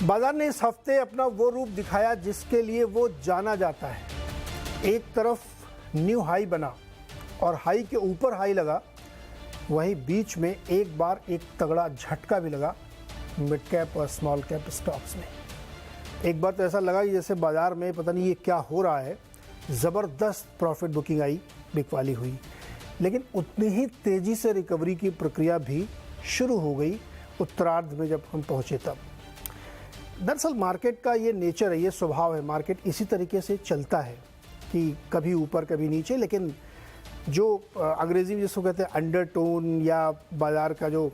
बाजार ने इस हफ्ते अपना वो रूप दिखाया जिसके लिए वो जाना जाता है। एक तरफ न्यू हाई बना और हाई के ऊपर हाई लगा, वहीं बीच में एक बार एक तगड़ा झटका भी लगा मिड कैप और स्मॉल कैप स्टॉक्स में। एक बार तो ऐसा लगा कि जैसे बाजार में पता नहीं ये क्या हो रहा है, ज़बरदस्त प्रॉफिट बुकिंग आई, बिकवाली हुई, लेकिन उतनी ही तेज़ी से रिकवरी की प्रक्रिया भी शुरू हो गई उत्तरार्ध में जब हम पहुँचे तब। दरअसल मार्केट का ये नेचर है, ये स्वभाव है, मार्केट इसी तरीके से चलता है कि कभी ऊपर कभी नीचे, लेकिन जो अंग्रेज़ी में जिसको कहते हैं अंडरटोन या बाज़ार का जो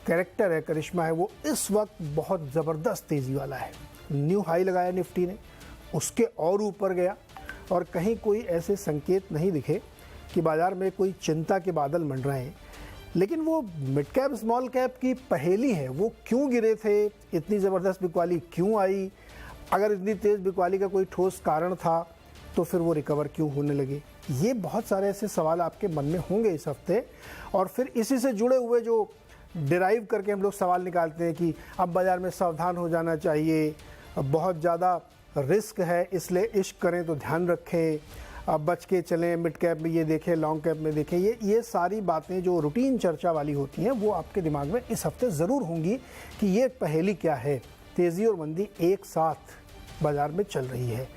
कैरेक्टर है, करिश्मा है, वो इस वक्त बहुत ज़बरदस्त तेज़ी वाला है। न्यू हाई लगाया निफ्टी ने, उसके और ऊपर गया और कहीं कोई ऐसे संकेत नहीं दिखे कि बाज़ार में कोई चिंता के बादल मंडराए हैं। लेकिन वो मिड कैप स्मॉल कैप की पहेली है, वो क्यों गिरे थे, इतनी ज़बरदस्त बिकवाली क्यों आई, अगर इतनी तेज़ बिकवाली का कोई ठोस कारण था तो फिर वो रिकवर क्यों होने लगे। ये बहुत सारे ऐसे सवाल आपके मन में होंगे इस हफ्ते, और फिर इसी से जुड़े हुए जो डिराइव करके हम लोग सवाल निकालते हैं कि अब बाज़ार में सावधान हो जाना चाहिए, बहुत ज़्यादा रिस्क है इसलिए इश्क करें तो ध्यान रखें, अब बच के चलें, मिड कैप में ये देखें, लॉन्ग कैप में देखें। ये सारी बातें जो रूटीन चर्चा वाली होती हैं वो आपके दिमाग में इस हफ्ते ज़रूर होंगी कि ये पहेली क्या है, तेज़ी और मंदी एक साथ बाज़ार में चल रही है,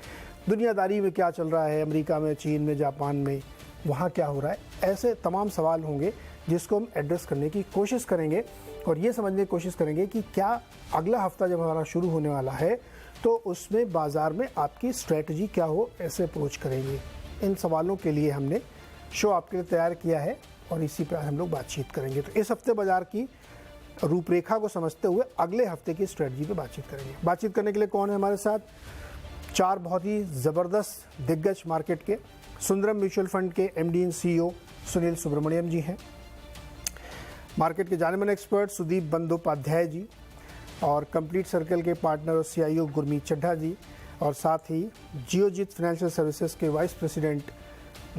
दुनियादारी में क्या चल रहा है, अमेरिका में, चीन में, जापान में, वहाँ क्या हो रहा है। ऐसे तमाम सवाल होंगे जिसको हम एड्रेस करने की कोशिश करेंगे और ये समझने की कोशिश करेंगे कि क्या अगला हफ्ता जब हमारा शुरू होने वाला है तो उसमें बाज़ार में आपकी स्ट्रेटजी क्या हो, ऐसे अप्रोच करेंगे। इन सवालों के लिए हमने शो आपके लिए तैयार किया है और इसी पर हम लोग बातचीत करेंगे। तो इस हफ्ते बाज़ार की रूपरेखा को समझते हुए अगले हफ्ते की स्ट्रेटजी पे बातचीत करेंगे। बातचीत करने के लिए कौन है हमारे साथ? चार बहुत ही ज़बरदस्त दिग्गज मार्केट के, सुंदरम म्यूचुअल फंड के MD and CEO Sunil Subramaniam ji हैं, मार्केट के जाने माने एक्सपर्ट सुदीप बंदोपाध्याय जी, और कंप्लीट सर्कल के पार्टनर और सीईओ गुरमीत चड्ढा जी, और साथ ही जियोजीत फाइनेंशियल सर्विसेज के वाइस प्रेसिडेंट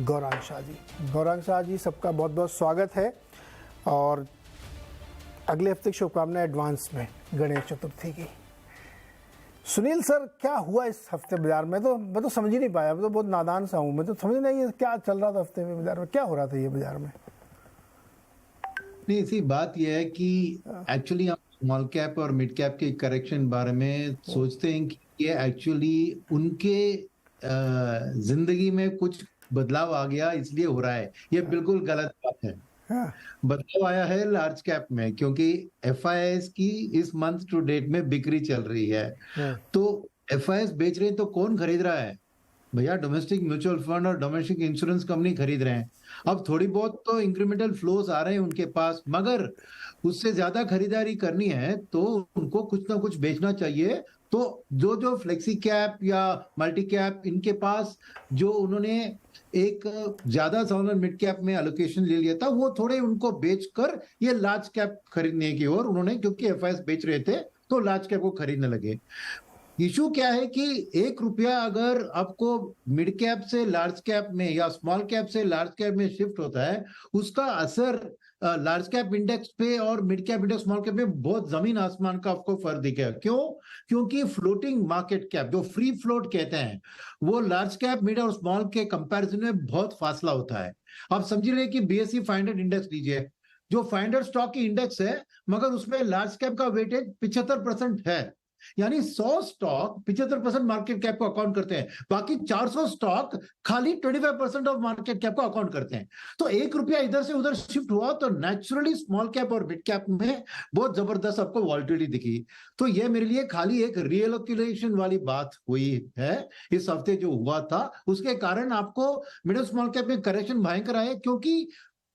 गौरांग शाह जी। गौरांग शाह जी, सबका बहुत बहुत स्वागत है और अगले हफ्ते की शुभकामनाएं एडवांस में गणेश चतुर्थी की। सुनील सर, क्या हुआ इस हफ्ते बाजार में? मैं तो समझ ही नहीं पाया, मैं तो बहुत नादान सा हूँ, मैं तो समझ नहीं क्या चल रहा था हफ्ते में बाजार में, क्या हो रहा था ये बाजार में। नहीं, इसी बात यह है कि एक्चुअली हम स्मॉल कैप और मिड कैप के करेक्शन बारे में सोचते हैं कि ये एक्चुअली उनके जिंदगी में कुछ बदलाव आ गया इसलिए हो रहा है। ये बिल्कुल गलत बात है। बदलाव आया है लार्ज कैप में, क्योंकि एफआईआईएस की इस मंथ टू डेट में बिक्री चल रही है। तो एफआईआईएस बेच रहे हैं तो कौन खरीद रहा है भैया? डोमेस्टिक म्यूचुअल फंड और डोमेस्टिक इंश्योरेंस कंपनी खरीद रहे हैं। अब थोड़ी बहुत तो इंक्रीमेंटल फ्लोज आ रहे हैं उनके पास, मगर उससे ज्यादा खरीदारी करनी है तो उनको कुछ ना कुछ बेचना चाहिए। तो जो फ्लेक्सी कैप या मल्टी कैप, इनके पास जो उन्होंने एक ज्यादा मिड कैप में एलोकेशन ले लिया था, वो थोड़े उनको बेचकर ये लार्ज कैप खरीदने की ओर उन्होंने, क्योंकि एफआईआईएस बेच रहे थे तो लार्ज कैप को खरीदने लगे। इशू क्या है कि ₹1 अगर आपको मिड कैप से लार्ज कैप में या स्मॉल कैप से लार्ज कैप में शिफ्ट होता है, उसका असर लार्ज कैप इंडेक्स पे और mid cap index small cap में बहुत जमीन आसमान का आपको फर्क दिखेगा। क्यों? क्योंकि फ्लोटिंग मार्केट कैप, जो फ्री फ्लोट कहते हैं, वो लार्ज कैप, मिड और स्मॉल के कंपैरिजन में बहुत फासला होता है। आप समझ रहे कि BSE 500 इंडेक्स लीजिए, जो 500 स्टॉक की इंडेक्स है, मगर उसमें लार्ज कैप का वेटेज 75% है, यानी 100 स्टॉक 75% मार्केट कैप को अकाउंट करते हैं, बाकी 400 स्टॉक खाली 25% ऑफ मार्केट कैप को अकाउंट करते हैं। तो ₹1 इधर से उधर शिफ्ट हुआ तो नेचुरली स्मॉल कैप और मिड कैप में बहुत जबरदस्त आपको वॉल्टिलिटी दिखी। तो ये मेरे लिए खाली एक रीएलोकेशन वाली बात हुई है इस हफ्ते जो हुआ था, उसके कारण आपको मिड और स्मॉल कैप में करेक्शन भयंकर आए, क्योंकि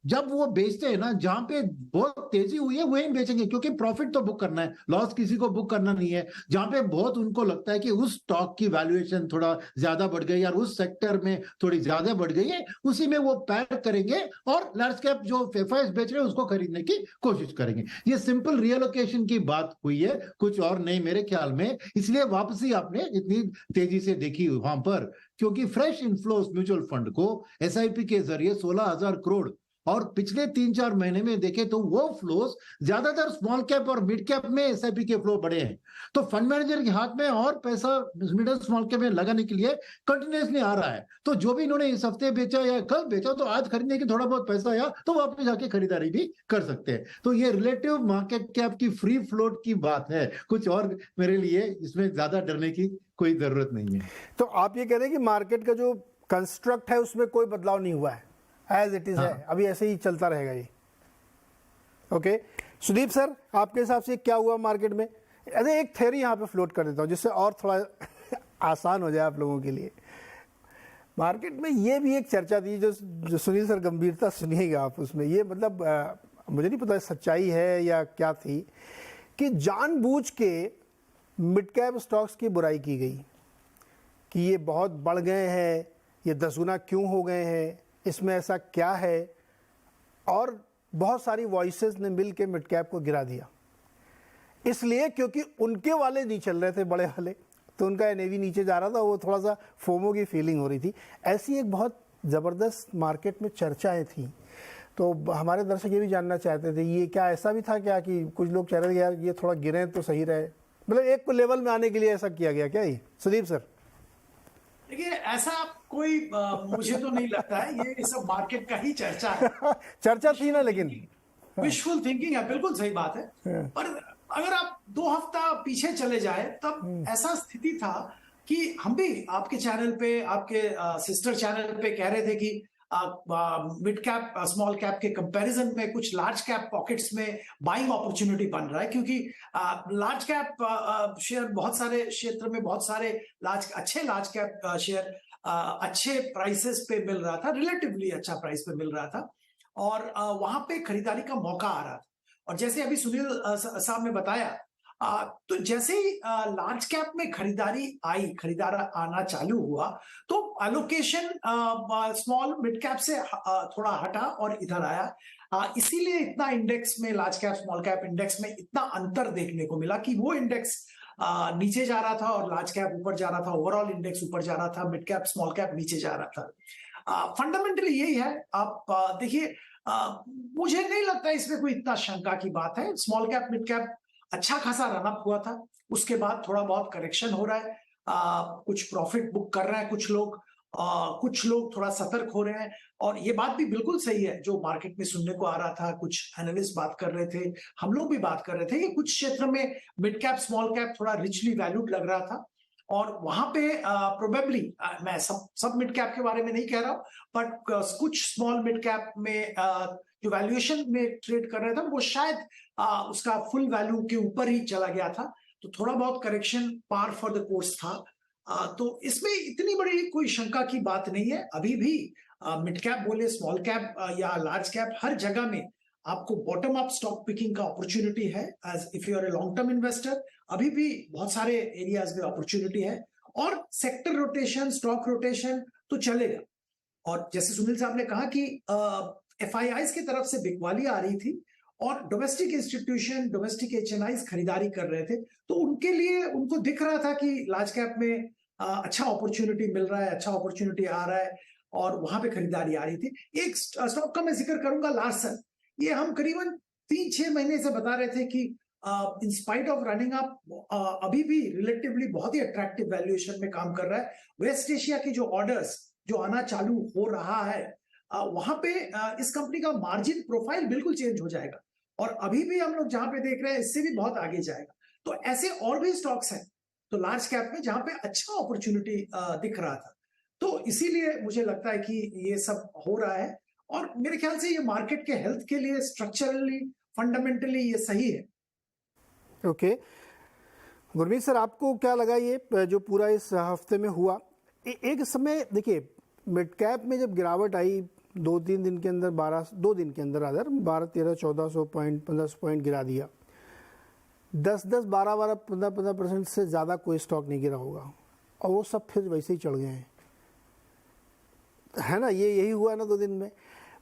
जब वो बेचते हैं ना, जहां पे बहुत तेजी हुई है वहीं बेचेंगे, क्योंकि प्रॉफिट तो बुक करना है, लॉस किसी को बुक करना नहीं है। जहां पे बहुत उनको लगता है कि उस स्टॉक की वैल्यूएशन थोड़ा ज्यादा बढ़ गई या उस सेक्टर में थोड़ी ज्यादा बढ़ गई है, उसी में वो पैर करेंगे और लार्ज कैप जो एफआईआईएस बेच रहे हैं उसको खरीदने की कोशिश करेंगे। ये सिंपल रिएलोकेशन की बात हुई है, कुछ और नहीं मेरे ख्याल में। इसलिए वापसी आपने इतनी तेजी से देखी वहां पर, क्योंकि फ्रेश इनफ्लोस म्यूचुअल फंड को एसआईपी के जरिए 16,000 करोड़ और पिछले 3-4 महीने में देखें तो वो फ्लोज ज्यादातर स्मॉल कैप और मिड कैप में एसआईपी के फ्लो बढ़े हैं। तो फंड मैनेजर के हाथ में और पैसा मिडिल स्मॉल कैप में लगाने के लिए कंटिन्यूसली आ रहा है। तो जो भी इन्होंने इस हफ्ते बेचा या कल बेचा, तो आज खरीदने की थोड़ा बहुत पैसा आया तो वापस जाके खरीदारी भी कर सकते हैं। तो ये रिलेटिव मार्केट कैप की फ्री फ्लोट की बात है, कुछ और मेरे लिए इसमें ज्यादा डरने की कोई जरूरत नहीं है। तो आप ये कह रहे हैं कि मार्केट का जो कंस्ट्रक्ट है उसमें कोई बदलाव नहीं हुआ है, एज इट इज है, अभी ऐसे ही चलता रहेगा ये। ओके सुदीप सर, आपके हिसाब से क्या हुआ मार्केट में? अरे एक थ्योरी यहाँ पे फ्लोट कर देता हूँ जिससे और थोड़ा आसान हो जाए आप लोगों के लिए। मार्केट में ये भी एक चर्चा थी जो सुनील सर गंभीरता सुनिएगा आप उसमें, ये मतलब मुझे नहीं पता सच्चाई है या क्या थी, कि जानबूझ के मिड कैप स्टॉक्स की बुराई की गई कि ये बहुत बढ़ गए हैं, ये 10 गुना क्यों हो गए हैं, इसमें ऐसा क्या है, और बहुत सारी वॉइसेस ने मिल के मिड कैप को गिरा दिया। इसलिए क्योंकि उनके वाले नहीं चल रहे थे, बड़े वाले, तो उनका एनएवी नीचे जा रहा था, वो थोड़ा सा फोमो की फीलिंग हो रही थी। ऐसी एक बहुत ज़बरदस्त मार्केट में चर्चाएं थी। तो हमारे दर्शक ये भी जानना चाहते थे, ये क्या ऐसा भी था क्या कि कुछ लोग कह रहे थे यार ये थोड़ा गिरे तो सही रहे, मतलब एक लेवल में आने के लिए ऐसा किया गया क्या? ये सुदीप सर देखिए, ऐसा कोई मुझे तो नहीं लगता है, ये सब मार्केट का ही चर्चा है। चर्चा थी ना, लेकिन विशफुल थिंकिंग है, बिल्कुल सही बात है। पर अगर आप 2 हफ्ता पीछे चले जाए तब ऐसा स्थिति था कि हम भी आपके चैनल पे, आपके सिस्टर चैनल पे कह रहे थे कि मिड कैप स्मॉल कैप के कंपैरिजन में कुछ लार्ज कैप पॉकेट्स में बाइंग अपॉर्चुनिटी बन रहा है, क्योंकि लार्ज कैप शेयर बहुत सारे क्षेत्र में, बहुत सारे अच्छे लार्ज कैप शेयर अच्छे प्राइसेस पे मिल रहा था, रिलेटिवली अच्छा प्राइस पे मिल रहा था, और वहां पे खरीदारी का मौका आ रहा था। और जैसे अभी सुनील साहब ने बताया, तो जैसे ही लार्ज कैप में खरीदार आना चालू हुआ, तो एलोकेशन स्मॉल मिड कैप से थोड़ा हटा और इधर आया। इसीलिए इतना इंडेक्स में, large cap small cap index में इतना अंतर देखने को मिला कि वो इंडेक्स नीचे जा रहा था और लार्ज कैप ऊपर जा रहा था, ओवरऑल इंडेक्स ऊपर जा रहा था, मिड कैप स्मॉल कैप नीचे जा रहा था। फंडामेंटली यही है। आप देखिए, मुझे नहीं लगता इसमें कोई इतना शंका की बात है। स्मॉल कैप मिड कैप अच्छा खासा रन अप हुआ था, उसके बाद थोड़ा बहुत करेक्शन हो रहा है, कुछ प्रॉफिट बुक कर रहे हैं कुछ लोग थोड़ा सतर्क हो रहे हैं। और ये बात भी बिल्कुल सही है जो मार्केट में सुनने को आ रहा था, कुछ एनालिस्ट बात कर रहे थे, हम लोग भी बात कर रहे थे कि कुछ क्षेत्र में मिड कैप स्मॉल कैप थोड़ा रिचली वैल्यूड लग रहा था, और वहां पे प्रोबेबली मैं सब मिड कैप के बारे में नहीं कह रहा हूं, बट कुछ स्मॉल मिड कैप में जो वैल्यूएशन में ट्रेड कर रहा था वो शायद उसका फुल वैल्यू के ऊपर ही चला गया था, तो थोड़ा बहुत correction par for the course था। तो इसमें इतनी बड़ी कोई शंका की बात नहीं है। अभी भी मिड कैप बोले, स्मॉल कैप या लार्ज कैप, हर जगह में आपको बॉटम अप स्टॉक पिकिंग का अपॉर्चुनिटी है। As if you are a long term investor, अभी भी बहुत सारे एरियाज में अपॉर्चुनिटी है, और सेक्टर रोटेशन, स्टॉक रोटेशन तो चलेगा। और जैसे सुनील साहब ने कहा कि एफआईआईज की तरफ से बिकवाली आ रही थी और डोमेस्टिक इंस्टीट्यूशन, डोमेस्टिक एचएनआईज खरीदारी कर रहे थे, तो उनके लिए उनको दिख रहा था कि लार्ज कैप में अच्छा अपॉर्चुनिटी मिल रहा है, अच्छा अपॉर्चुनिटी आ रहा है, और वहां पे खरीदारी आ रही थी। एक स्टॉक का मैं जिक्र करूंगा, लार्सन। ये हम करीबन 3-6 महीने से बता रहे थे कि in spite of running up अभी भी रिलेटिवली बहुत ही अट्रैक्टिव वैल्यूएशन में काम कर रहा है। वेस्ट एशिया की जो ऑर्डर्स जो आना चालू हो रहा है, वहां पे इस कंपनी का मार्जिन प्रोफाइल बिल्कुल चेंज हो जाएगा, और अभी भी हम लोग जहां पे देख रहे हैं इससे भी बहुत आगे जाएगा। तो ऐसे और भी स्टॉक्स हैं तो लार्ज कैप में जहां पे अच्छा अपॉर्चुनिटी दिख रहा था, तो इसीलिए मुझे लगता है कि ये सब हो रहा है, और मेरे ख्याल से ये मार्केट के हेल्थ के लिए स्ट्रक्चरली, फंडामेंटली ये सही है। ओके गुरमीत सर, आपको क्या लगा ये जो पूरा इस हफ्ते में हुआ? एक समय देखिए, मिड कैप में जब गिरावट आई 2-3 दिन के अंदर, 2 दिन के अंदर 12-13-1400 पॉइंट, 1500 पॉइंट गिरा दिया। 10-10, 12-12, 15-15% से ज़्यादा कोई स्टॉक नहीं गिरा होगा, और वो सब फिर वैसे ही चढ़ गए हैं, है ना? यही हुआ ना 2 दिन में।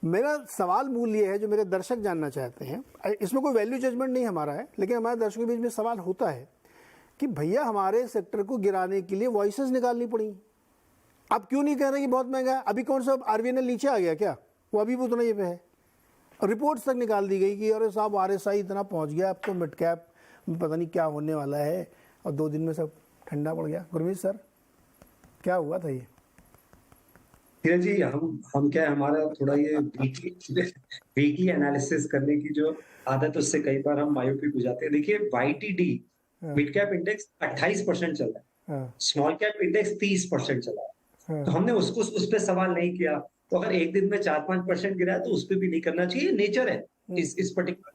मेरा सवाल मूल ये है जो मेरे दर्शक जानना चाहते हैं, इसमें कोई वैल्यू जजमेंट नहीं हमारा है, लेकिन हमारे दर्शकों के बीच में सवाल होता है कि भैया हमारे सेक्टर को गिराने के लिए वॉइसेस निकालनी पड़ी, आप क्यों नहीं कह रहे कि बहुत महंगा है? अभी कौन सा आरवीएनएल नीचे आ गया क्या? वो अभी भी उतना ही पे है। रिपोर्ट्स तक निकाल दी गई कि अरे साहब आरएसआई इतना पहुंच गया, अब तो मिड कैप में पता नहीं क्या होने वाला है, और 2 दिन में सब ठंडा पड़ गया। गुरमीत सर, क्या हुआ था ये? धीरज जी, हम क्या है, हमारा थोड़ा ये वीकली एनालिसिस करने की जो आदत, उससे कई बार हम मायोपिक हो जाते हैं। देखिए, YTD मिड कैप इंडेक्स 28% चल रहा है, स्मॉल कैप इंडेक्स 30% चला है। तो हमने उसको उस पर सवाल नहीं किया। तो अगर एक दिन में 4-5% गिरा है तो उस पर भी नहीं करना चाहिए। नेचर है इस पर्टिकुलर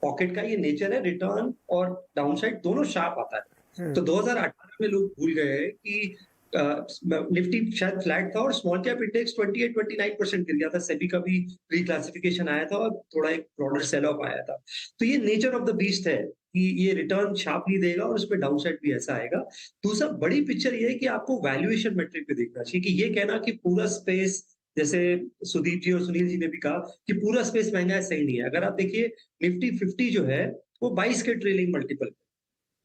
पॉकेट का, ये नेचर है। रिटर्न और डाउनसाइड दोनों शार्प आता है। तो 2018 में लोग भूल गए हैं कि निफ्टी शायद फ्लैट था और स्मॉल कैप इंडेक्स 28-29% गिर गया था। सेबी का भी रिक्लासिफिकेशन आया था और थोड़ा एक ब्रॉडर सेल ऑफ आया था। तो ये नेचर ऑफ द बीस्ट है कि ये रिटर्न शार्पली देगा और उसमें डाउनसाइड भी ऐसा आएगा। दूसरा बड़ी पिक्चर ये है कि आपको वैल्यूएशन मेट्रिक पे देखना चाहिए कि ये कहना कि पूरा स्पेस, जैसे सुदीप जी और सुनील जी ने भी कहा कि पूरा स्पेस महंगा है, सही नहीं है। अगर आप देखिए निफ्टी 50 जो है वो 22 के trailing multiple,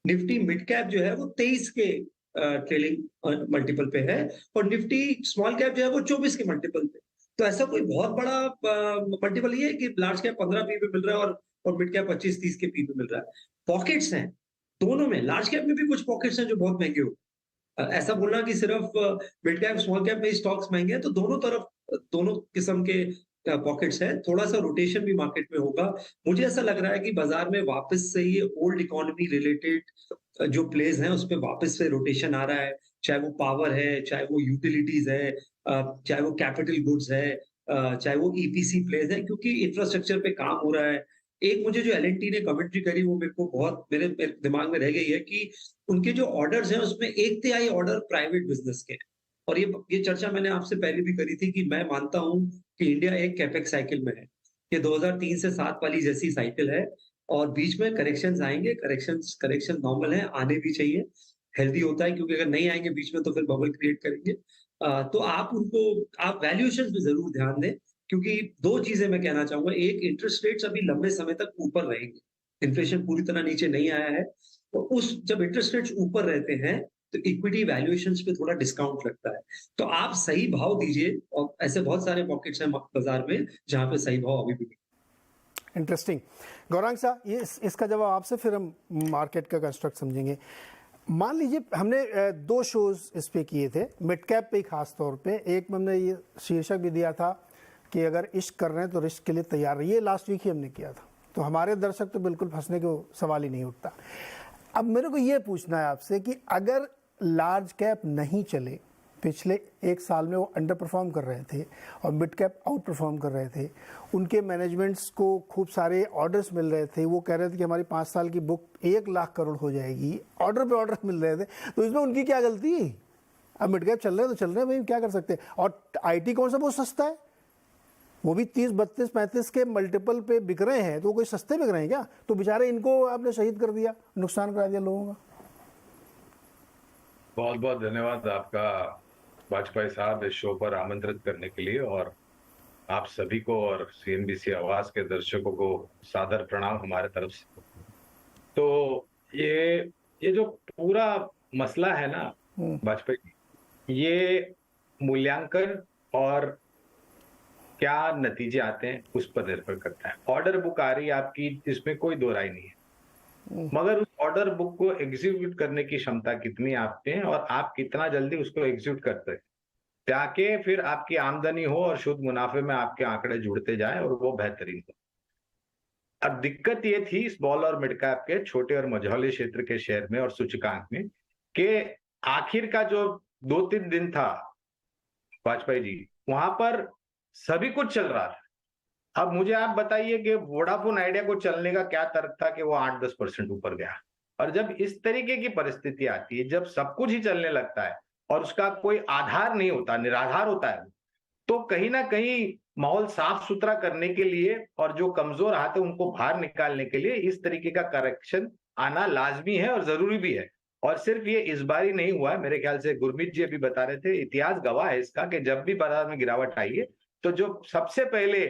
Nifty mid cap जो है वो 23 के ट्रेलिंग मल्टीपल पे है, और निफ्टी स्मॉल कैप जो है वो 24 के मल्टीपल पे। तो ऐसा कोई बहुत बड़ा मल्टीपल ये है कि लार्ज कैप 15 पी पे मिल रहा है और मिड कैप 25-30 के पी पे मिल रहा है। पॉकेट्स हैं दोनों में, लार्ज कैप में भी कुछ पॉकेट्स हैं जो बहुत महंगे हो। ऐसा बोलना कि सिर्फ मिड कैप स्मॉल कैप में स्टॉक्स महंगे हैं, तो दोनों तरफ दोनों किस्म के पॉकेट्स है। थोड़ा सा रोटेशन भी मार्केट में होगा। मुझे ऐसा लग रहा है कि बाजार में वापस से ये ओल्ड इकोनॉमी रिलेटेड जो प्लेस हैं उस पर वापस से रोटेशन आ रहा है, चाहे वो पावर है, चाहे वो यूटिलिटीज है, चाहे वो कैपिटल गुड्स है, चाहे वो ईपीसी प्लेस है, क्योंकि इंफ्रास्ट्रक्चर पे काम हो रहा है। एक मुझे जो एलएनटी ने कमेंट्री करी वो मेरे को बहुत मेरे दिमाग में रह गई है कि उनके जो ऑर्डर्स हैं उसमें 1/3 ऑर्डर प्राइवेट बिजनेस के। और ये चर्चा मैंने आपसे पहले भी करी थी कि मैं मानता हूं कि इंडिया एक कैपेक्स साइकिल में है। ये 2003 से 7 वाली जैसी साइकिल है और बीच में करेक्शंस आएंगे। करेक्शन नॉर्मल है, आने भी चाहिए, हेल्दी होता है, क्योंकि अगर नहीं आएंगे बीच में तो फिर बबल क्रिएट करेंगे। तो आप वैल्यूएशन पे जरूर ध्यान दें, क्योंकि 2 चीजें मैं कहना चाहूंगा। एक, इंटरेस्ट रेट्स अभी लंबे समय तक ऊपर रहेंगे, इन्फ्लेशन पूरी तरह नीचे नहीं आया है। तो जब इंटरेस्ट रेट्स ऊपर रहते हैं तो इक्विटी वैल्यूएशंस पे थोड़ा डिस्काउंट लगता है। तो आप सही भाव दीजिए, और ऐसे बहुत सारे पॉकेट्स हैं बाजार में जहां पे सही भाव अभी भी। इंटरेस्टिंग। गौरांग साहब, ये इसका जवाब आपसे, फिर हम मार्केट का कंस्ट्रक्ट समझेंगे। मान लीजिए हमने 2 शोज इस पे किए थे, मिड कैप पे खास तौर पे। एक में हमने ये शीर्षक भी दिया था कि अगर इश्क कर रहे हैं तो रिस्क के लिए तैयार रहिए। लास्ट वीक ही हमने किया था, तो हमारे दर्शक तो बिल्कुल फंसने को सवाल ही नहीं उठता। अब मेरे को ये पूछना है आपसे कि अगर लार्ज कैप नहीं चले, पिछले 1 साल में वो अंडर परफॉर्म कर रहे थे और मिड कैप आउट परफॉर्म कर रहे थे, उनके मैनेजमेंट्स को खूब सारे ऑर्डर्स मिल रहे थे, वो कह रहे थे कि हमारी 5 साल की बुक 1 लाख करोड़ हो जाएगी, ऑर्डर पे ऑर्डर मिल रहे थे, तो इसमें उनकी क्या गलती? अब मिड कैप चल रहे हैं तो चल रहे हैं भाई, क्या कर सकते हैं। और IT कौन सा बहुत सस्ता है, वो भी 30, 32, 35 के मल्टीपल पे बिक रहे हैं, तो वो कोई सस्ते बिक रहे हैं क्या? तो बेचारे इनको आपने शहीद कर दिया, नुकसान करा दिया लोगों का। बहुत बहुत धन्यवाद आपका वाजपेयी साहब, इस शो पर आमंत्रित करने के लिए, और आप सभी को और CNBC आवाज के दर्शकों को सादर प्रणाम हमारे तरफ से। तो ये जो पूरा मसला है ना वाजपेयी, ये मूल्यांकन और क्या नतीजे आते हैं उस पर निर्भर करता है। ऑर्डर बुक आ रही है आपकी, इसमें कोई दो राय नहीं है, मगर उस ऑर्डर बुक को एग्जीक्यूट करने की क्षमता कितनी आपके हैं और आप कितना जल्दी उसको एग्जीक्यूट करते हैं, ताकि फिर आपकी आमदनी हो और शुद्ध मुनाफे में आपके आंकड़े जुड़ते जाएं और वो बेहतरीन हो। अब दिक्कत ये थी स्मॉल और मिड कैप के, छोटे और मझौले क्षेत्र के शेयर में और सूचकांक में, कि आखिर का जो 2-3 दिन था वाजपेयी जी, वहां पर सभी कुछ चल रहा था। अब मुझे आप बताइए कि वोडाफोन आइडिया को चलने का क्या तर्क था कि वो 8-10% ऊपर गया। और जब इस तरीके की परिस्थिति आती है, जब सब कुछ ही चलने लगता है और उसका कोई आधार नहीं होता, निराधार होता है, तो कहीं ना कहीं माहौल साफ सुथरा करने के लिए और जो कमजोर हाथ है उनको बाहर निकालने के लिए इस तरीके का करेक्शन आना लाजमी है और जरूरी भी है। और सिर्फ ये इस बार ही नहीं हुआ है, मेरे ख्याल से गुरमीत जी अभी बता रहे थे, इतिहास गवाह है इसका कि जब भी बाजार में गिरावट आई है तो जो सबसे पहले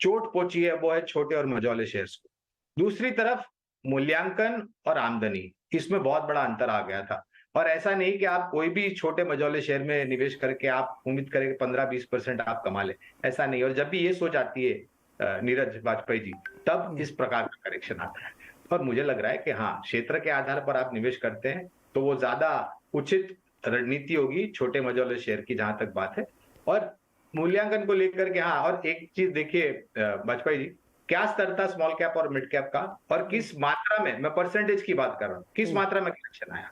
चोट पहुंची है वो है छोटे और मझौले शेयर्स को। दूसरी तरफ मूल्यांकन और आमदनी, इसमें बहुत बड़ा अंतर आ गया था। और ऐसा नहीं कि आप कोई भी छोटे मझौले शेयर में निवेश करके आप उम्मीद करें कि 15-20% आप कमा ले, ऐसा नहीं। और जब भी ये सोच आती है नीरज वाजपेयी जी, तब इस प्रकार का करेक्शन आता है। और मुझे लग रहा है कि हाँ, क्षेत्र के आधार पर आप निवेश करते हैं तो वो ज्यादा उचित रणनीति होगी छोटे मझोले शेयर की, जहां तक बात है। और मूल्यांकन को लेकर के हाँ, और एक चीज देखिए वाजपेयी जी, क्या स्तर था स्मॉल कैप और मिड कैप का, और किस मात्रा में, मैं परसेंटेज की बात कर रहा हूँ, किस मात्रा में करेक्शन आया।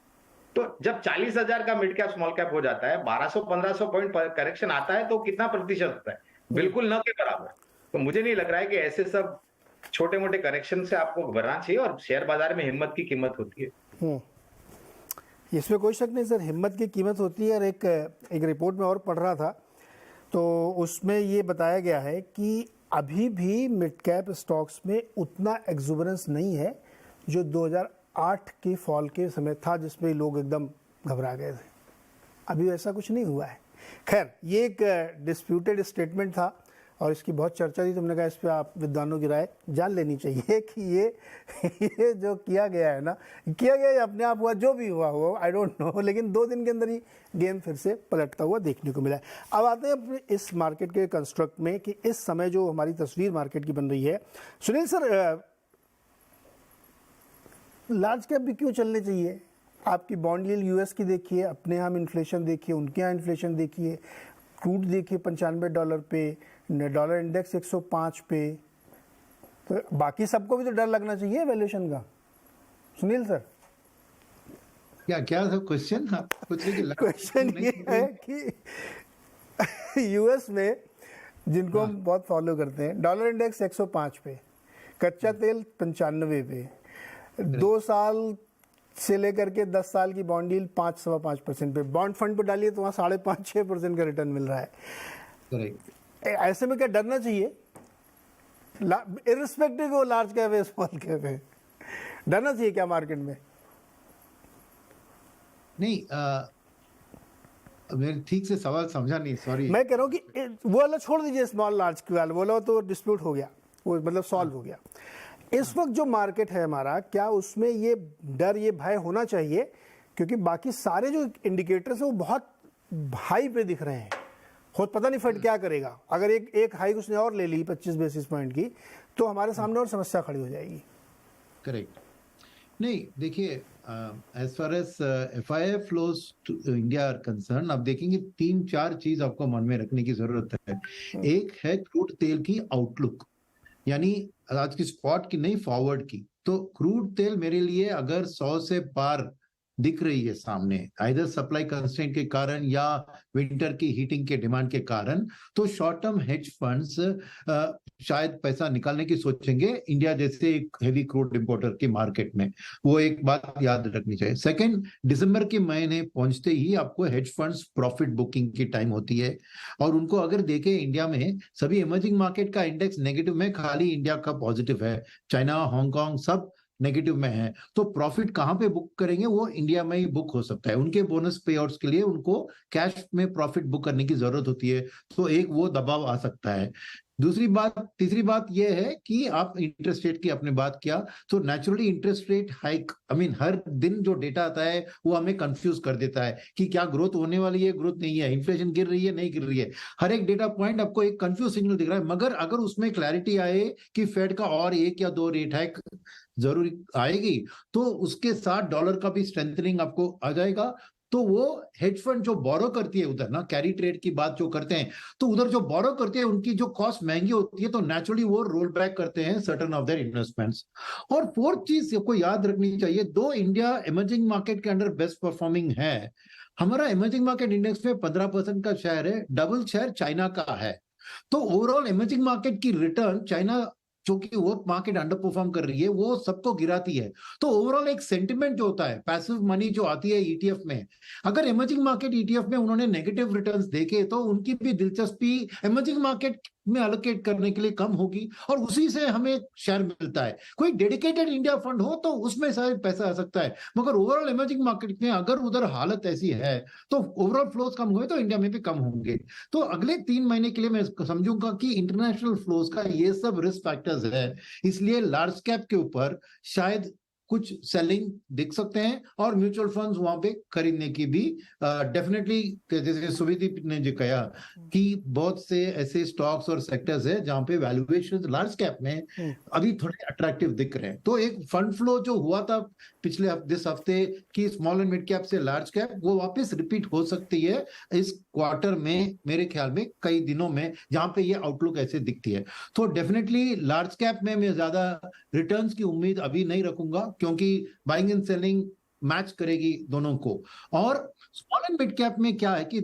तो जब 40,000 का मिड कैप स्मॉल कैप हो जाता है, 1200-1500 पॉइंट करेक्शन आता है, तो कितना प्रतिशत होता है? बिल्कुल न के बराबर। तो मुझे नहीं लग रहा है कि ऐसे सब छोटे मोटे करेक्शन से आपको घबराना चाहिए, और शेयर बाजार में हिम्मत की कीमत होती है। इसमें कोई शक नहीं सर, हिम्मत की कीमत होती है। और एक रिपोर्ट में और पढ़ रहा था, तो उसमें ये बताया गया है कि अभी भी मिड कैप स्टॉक्स में उतना एक्सुबरेंस नहीं है जो 2008 के फॉल के समय था, जिसमें लोग एकदम घबरा गए थे। अभी ऐसा कुछ नहीं हुआ है। खैर, ये एक डिस्प्यूटेड स्टेटमेंट था और इसकी बहुत चर्चा थी। तुमने कहा इस पर आप विद्वानों की राय जान लेनी चाहिए कि ये जो किया गया है ना, किया गया है, अपने आप हुआ, जो भी हुआ हो आई डोंट नो, लेकिन 2 दिन के अंदर ही गेम फिर से पलटता हुआ देखने को मिला है। अब आते हैं अपने इस मार्केट के कंस्ट्रक्ट में कि इस समय जो हमारी तस्वीर मार्केट की बन रही है। सुनील सर, लार्ज कैप भी क्यों चलने चाहिए? आपकी बॉन्ड यील्ड यूएस की देखिए, अपने यहाँ इन्फ्लेशन देखिए, उनके यहाँ इन्फ्लेशन देखिए, क्रूड देखिए $95 पे, डॉलर इंडेक्स 105 पे, तो बाकी सबको भी तो डर लगना चाहिए वैल्यूएशन का। सुनील सर, क्या सब क्वेश्चन क्वेश्चन ये है कि यूएस में, जिनको हम बहुत फॉलो करते हैं, डॉलर इंडेक्स 105 पे, कच्चा तेल 95 पे, 2 साल से लेकर के 10 साल की बॉन्ड यील्ड 5-5.5% पे, बॉन्ड फंड पे डालिए तो वहाँ 5.5-6% का रिटर्न मिल रहा है। करेक्ट। ऐसे में क्या डरना चाहिए? इर्रिस्पेक्टिव हो लार्ज कैप है स्मॉल कैप है, डरना चाहिए क्या मार्केट में? नहीं, मैं ठीक से सवाल समझा नहीं, सॉरी। मैं कह रहा हूँ कि वो वाला छोड़ दीजिए, स्मॉल लार्ज की वाला बोला तो डिस्प्यूट हो गया, वो मतलब सॉल्व हो गया। इस वक्त जो मार्केट है हमारा, क्या उसमें ये डर, ये भय होना चाहिए? क्योंकि बाकी सारे जो इंडिकेटर्स हैं वो बहुत हाई पे दिख रहे हैं। खुद पता नहीं फेड क्या करेगा। अगर एक हाई उसने और ले ली 25 बेसिस पॉइंट की, तो हमारे सामने और समस्या खड़ी हो जाएगी। करेक्ट। नहीं, देखिए, as far as FII flows to India are concern, आप देखेंगे 3-4 चीज आपको मन में रखने की जरूरत है। एक है क्रूड तेल की आउटलुक, यानी आज की स्पॉट की नहीं, फॉरवर्ड की। तो क्रूड तेल मेरे लिए अगर 100 से पार दिख रही है सामने, आइदर सप्लाई कंस्ट्रेंट के कारण या विंटर की हीटिंग के डिमांड के कारण, तो शॉर्ट टर्म हेज फंड्स शायद पैसा निकालने की सोचेंगे इंडिया जैसे एक हेवी क्रूड इंपोर्टर की मार्केट में। वो एक बात याद रखनी चाहिए। सेकंड, दिसंबर के महीने पहुंचते ही आपको हेज फंड्स प्रॉफिट बुकिंग की टाइम होती है, और उनको अगर देखें इंडिया में सभी इमर्जिंग मार्केट का इंडेक्स नेगेटिव में, खाली इंडिया का पॉजिटिव है। चाइना, हांगकांग सब नेगेटिव में है। तो प्रॉफिट कहां पे बुक करेंगे? वो इंडिया में ही बुक हो सकता है। उनके बोनस पे आउट्स के लिए उनको कैश में प्रॉफिट बुक करने की जरूरत होती है, तो एक वो दबाव आ सकता है। तीसरी बात यह है कि आप इंटरेस्ट रेट की आपने बात किया, तो नेचुरली इंटरेस्ट रेट हाइक, हर दिन जो डेटा आता है वो हमें कंफ्यूज कर देता है कि क्या ग्रोथ होने वाली है, ग्रोथ नहीं है, इन्फ्लेशन गिर रही है, नहीं गिर रही है। हर एक डेटा पॉइंट आपको एक कंफ्यूज सिग्नल दिख रहा है। मगर अगर उसमें क्लैरिटी आए कि फेड का और 1 या 2 रेट हाइक जरूरी आएगी, तो उसके साथ डॉलर का भी स्ट्रेंथनिंग आपको आ जाएगा। तो वो हेज फंड जो बोरो करती है उधर ना, कैरी ट्रेड की बात जो करते हैं, तो उधर जो बोरो करते हैं उनकी जो कॉस्ट महंगी होती है, तो नेचुरली वो रोल बैक करते हैं सर्टेन ऑफ देयर इन्वेस्टमेंट्स। और फोर्थ चीज को याद रखनी चाहिए, दो इंडिया इमर्जिंग मार्केट के अंडर बेस्ट परफॉर्मिंग है, हमारा इमर्जिंग मार्केट इंडेक्स में 15% का शेयर है, डबल शेयर चाइना का है। तो ओवरऑल इमर्जिंग मार्केट की रिटर्न चाइना, जो कि वो मार्केट अंडर परफॉर्म कर रही है, वो सबको गिराती है। तो ओवरऑल एक सेंटिमेंट जो होता है, पैसिव मनी जो आती है ईटीएफ में, अगर इमर्जिंग मार्केट ईटीएफ में उन्होंने नेगेटिव रिटर्न्स देखे, तो उनकी भी दिलचस्पी इमर्जिंग मार्केट में एलोकेट करने के लिए कम होगी, और उसी से हमें शेयर मिलता है। कोई डेडिकेटेड इंडिया फंड हो तो उसमें शायद पैसा आ सकता है, मगर ओवरऑल इमर्जिंग मार्केट में अगर उधर हालत ऐसी है तो ओवरऑल फ्लोज कम हुए तो इंडिया में भी कम होंगे। तो अगले 3 महीने के लिए मैं समझूंगा कि इंटरनेशनल फ्लोज का ये सब रिस्क फैक्टर्स है, इसलिए लार्ज कैप के ऊपर शायद कुछ सेलिंग देख सकते हैं और म्यूचुअल फंड्स वहां पे खरीदने की भी डेफिनेटली, जैसे सुविदीप ने जो कहा कि बहुत से ऐसे स्टॉक्स और सेक्टर्स है जहां पे वैल्यूएशन लार्ज कैप में अभी थोड़े अट्रैक्टिव दिख रहे हैं। तो एक फंड फ्लो जो हुआ था पिछले दिस हफ्ते की स्मॉल एंड मिड कैप से लार्ज कैप, वो वापस रिपीट हो सकती है इस क्वार्टर में, मेरे ख्याल में कई दिनों में, जहां पे ये आउटलुक ऐसे दिखती है। तो डेफिनेटली लार्ज कैप में मैं ज्यादा रिटर्न्स की उम्मीद अभी नहीं रखूंगा, क्योंकि बाइंग एंड सेलिंग मैच करेगी दोनों को। और स्मॉल एंड मिड कैप में क्या है कि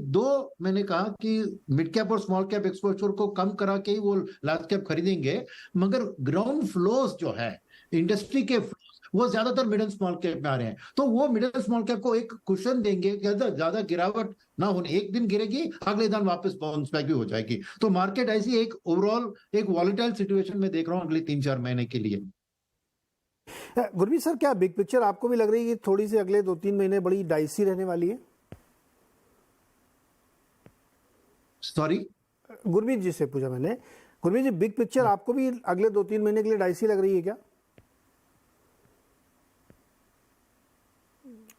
मैंने कहा कि मिड कैप और स्मॉल कैप एक्सपोजर को कम करा के ही वो लार्ज कैप खरीदेंगे, मगर ग्राउंड फ्लोज जो है इंडस्ट्री के वो ज्यादातर मिड एंड स्मॉल कैप में आ रहे हैं। तो वो मिड एंड स्मॉल कैप को एक कुशन देंगे, ज्यादा गिरावट ना होने, एक दिन गिरेगी अगले दिन वापस बाउंस बैक भी हो जाएगी। तो मार्केट ऐसी एक ओवरऑल एक वॉलेटाइल सिचुएशन में देख रहा हूं अगले 3-4 महीने के लिए। गुरमीत सर, क्या बिग पिक्चर आपको भी लग रही है कि थोड़ी सी अगले 2-3 महीने बड़ी डाइसी रहने वाली है? सॉरी, गुरमीत जी से पूछा मैंने। गुरमीत जी, बिग पिक्चर आपको भी अगले 2-3 महीने के लिए डाइसी लग रही है क्या?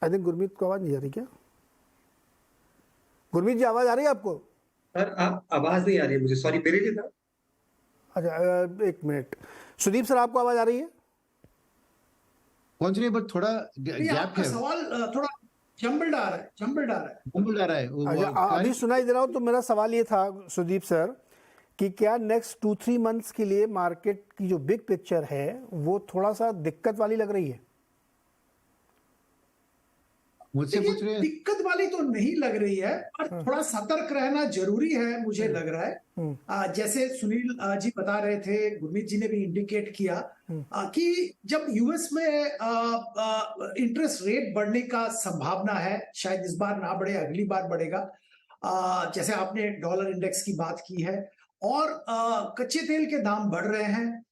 आई थिंक गुरमीत को आवाज नहीं आ रही क्या? गुरमीत जी, आवाज आ रही है आपको? सर आप आवाज नहीं आ रही है मुझे, सॉरी, मेरे लिए था। अच्छा, एक मिनट। सुदीप सर, आपको आवाज आ रही है? पहुंच रही है, बट थोड़ा गैप है, सवाल थोड़ा जंबल्ड आ रहा है, जंबल्ड आ रहा है। जंबल आ रहा है। अच्छा, अभी सुनाई दे रहा हूं। तो मेरा सवाल ये था सुदीप सर कि क्या नेक्स्ट 2-3 मंथ्स के लिए मार्केट की जो बिग पिक्चर है वो थोड़ा सा दिक्कत वाली लग रही है? मुझसे पूछ रहे हैं। दिक्कत वाली तो नहीं लग रही है, पर थोड़ा सतर्क रहना जरूरी है, मुझे लग रहा है। जैसे सुनील जी बता रहे थे, गुरमीत जी ने भी इंडिकेट किया कि जब यूएस में इंटरेस्ट रेट बढ़ने का संभावना है, शायद इस बार ना बढ़े, अगली बार बढ़ेगा, जैसे आपने डॉलर इंडेक्स की बात की है, और कच्चे तेल के दाम बढ़ रहे हैं,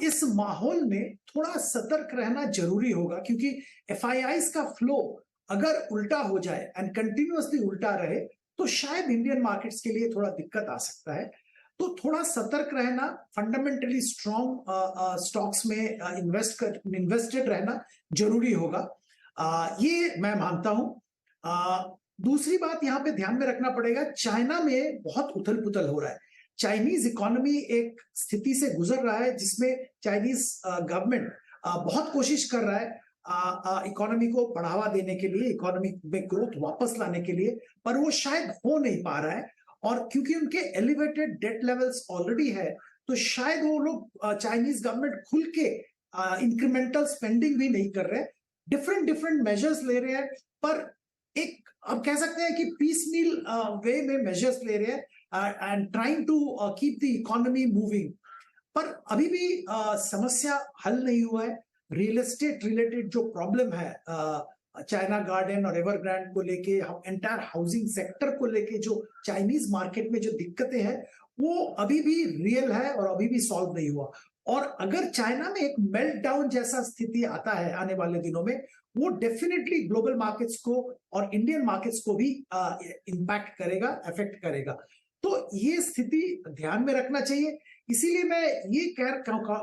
इस माहौल में थोड़ा सतर्क रहना जरूरी होगा, क्योंकि एफआईआईज का फ्लो अगर उल्टा हो जाए एंड कंटिन्यूअसली उल्टा रहे तो शायद इंडियन मार्केट्स के लिए थोड़ा दिक्कत आ सकता है। तो थोड़ा सतर्क रहना, फंडामेंटली स्ट्रॉन्ग स्टॉक्स में इन्वेस्टेड रहना जरूरी होगा, ये मैं मानता हूं। दूसरी बात यहाँ पे ध्यान में रखना पड़ेगा, चाइना में बहुत उथल पुथल हो रहा है। चाइनीज इकोनॉमी एक स्थिति से गुजर रहा है जिसमें चाइनीज गवर्नमेंट बहुत कोशिश कर रहा है इकोनॉमी को बढ़ावा देने के लिए, इकोनॉमी में ग्रोथ वापस लाने के लिए, पर वो शायद हो नहीं पा रहा है। और क्योंकि उनके एलिवेटेड डेट लेवल्स ऑलरेडी है, तो शायद वो लोग, चाइनीज गवर्नमेंट खुल के इंक्रीमेंटल स्पेंडिंग भी नहीं कर रहे, डिफरेंट मेजर्स ले रहे हैं, पर एक अब कह सकते हैं कि पीसमील वे में मेजर्स ले रहे हैं and trying to keep the economy moving. पर अभी भी समस्या हल नहीं हुआ है। रियल एस्टेट रिलेटेड जो प्रॉब्लम है चाइना गार्डन और एवरग्रांड को लेके, एंटायर हाउसिंग सेक्टर को लेके जो चाइनीज मार्केट में जो दिक्कतें हैं वो अभी भी रियल है और अभी भी सॉल्व नहीं हुआ। और अगर चाइना में एक मेल्ट डाउन जैसा स्थिति आता है आने वाले दिनों में, वो डेफिनेटली ग्लोबल मार्केट्स को और इंडियन मार्केट्स को भी इंपैक्ट करेगा, अफेक्ट करेगा। तो ये स्थिति ध्यान में रखना चाहिए। इसीलिए मैं ये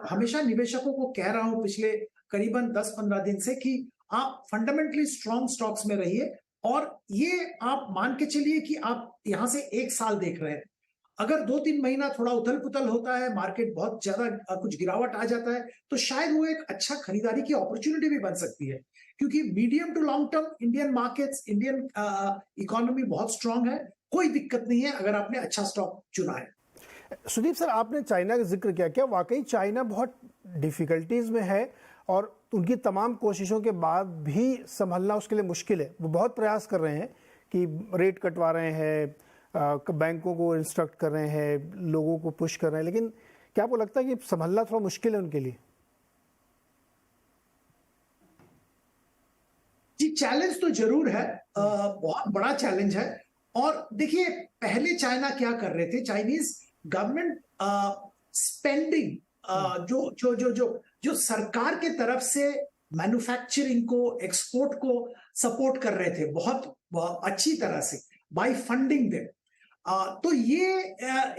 हमेशा निवेशकों को कह रहा हूं पिछले करीबन 10-15 दिन से कि आप फंडामेंटली स्ट्रॉन्ग स्टॉक्स में रहिए, और ये आप मान के चलिए कि आप यहां से 1 साल देख रहे हैं। अगर 2-3 महीना थोड़ा उथल पुथल होता है, मार्केट बहुत ज्यादा कुछ गिरावट आ जाता है, तो शायद वो एक अच्छा खरीदारी की अपॉर्चुनिटी भी बन सकती है, क्योंकि medium to long term Indian markets, Indian economy बहुत स्ट्रांग है, कोई दिक्कत नहीं है अगर आपने अच्छा स्टॉक चुना है। सुदीप सर, आपने चाइना का जिक्र किया, क्या वाकई चाइना बहुत डिफिकल्टीज में है और उनकी तमाम कोशिशों के बाद भी संभलना उसके लिए मुश्किल है? वो बहुत प्रयास कर रहे हैं कि रेट कटवा रहे हैं, बैंकों को इंस्ट्रक्ट कर रहे हैं, लोगों को पुश कर रहे हैं, लेकिन क्या आपको लगता है कि संभलना थोड़ा मुश्किल है उनके लिए? जी, चैलेंज तो जरूर है, बहुत बड़ा चैलेंज है। और देखिए, पहले चाइना क्या कर रहे थे, चाइनीज गवर्नमेंट स्पेंडिंग जो सरकार के तरफ से मैन्युफैक्चरिंग को, एक्सपोर्ट को सपोर्ट कर रहे थे बहुत अच्छी तरह से बाय फंडिंग देम। तो ये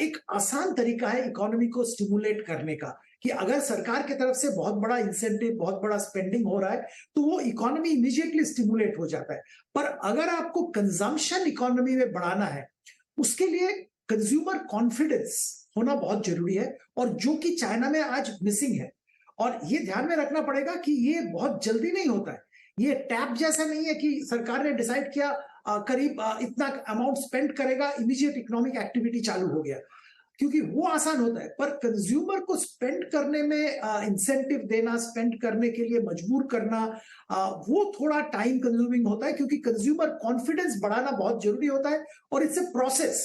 एक आसान तरीका है इकोनॉमी को स्टिमुलेट करने का कि अगर सरकार की तरफ से बहुत बड़ा इंसेंटिव, बहुत बड़ा स्पेंडिंग हो रहा है तो वो इकोनॉमी इमीडिएटली स्टिमुलेट हो जाता है। पर अगर आपको कंजम्पशन इकोनॉमी में बढ़ाना है, उसके लिए कंज्यूमर कॉन्फिडेंस होना बहुत जरूरी है, और जो कि चाइना में आज मिसिंग है। और ये ध्यान में रखना पड़ेगा कि ये बहुत जल्दी नहीं होता है, ये टैप जैसा नहीं है कि सरकार ने डिसाइड किया करीब इतना अमाउंट स्पेंड करेगा, इमीडिएट इकोनॉमिक एक्टिविटी चालू हो गया, क्योंकि वो आसान होता है। पर कंज्यूमर को स्पेंड करने में इंसेंटिव देना, स्पेंड करने के लिए मजबूर करना, वो थोड़ा टाइम कंज्यूमिंग होता है, क्योंकि कंज्यूमर कॉन्फिडेंस बढ़ाना बहुत जरूरी होता है और इट्स ए प्रोसेस।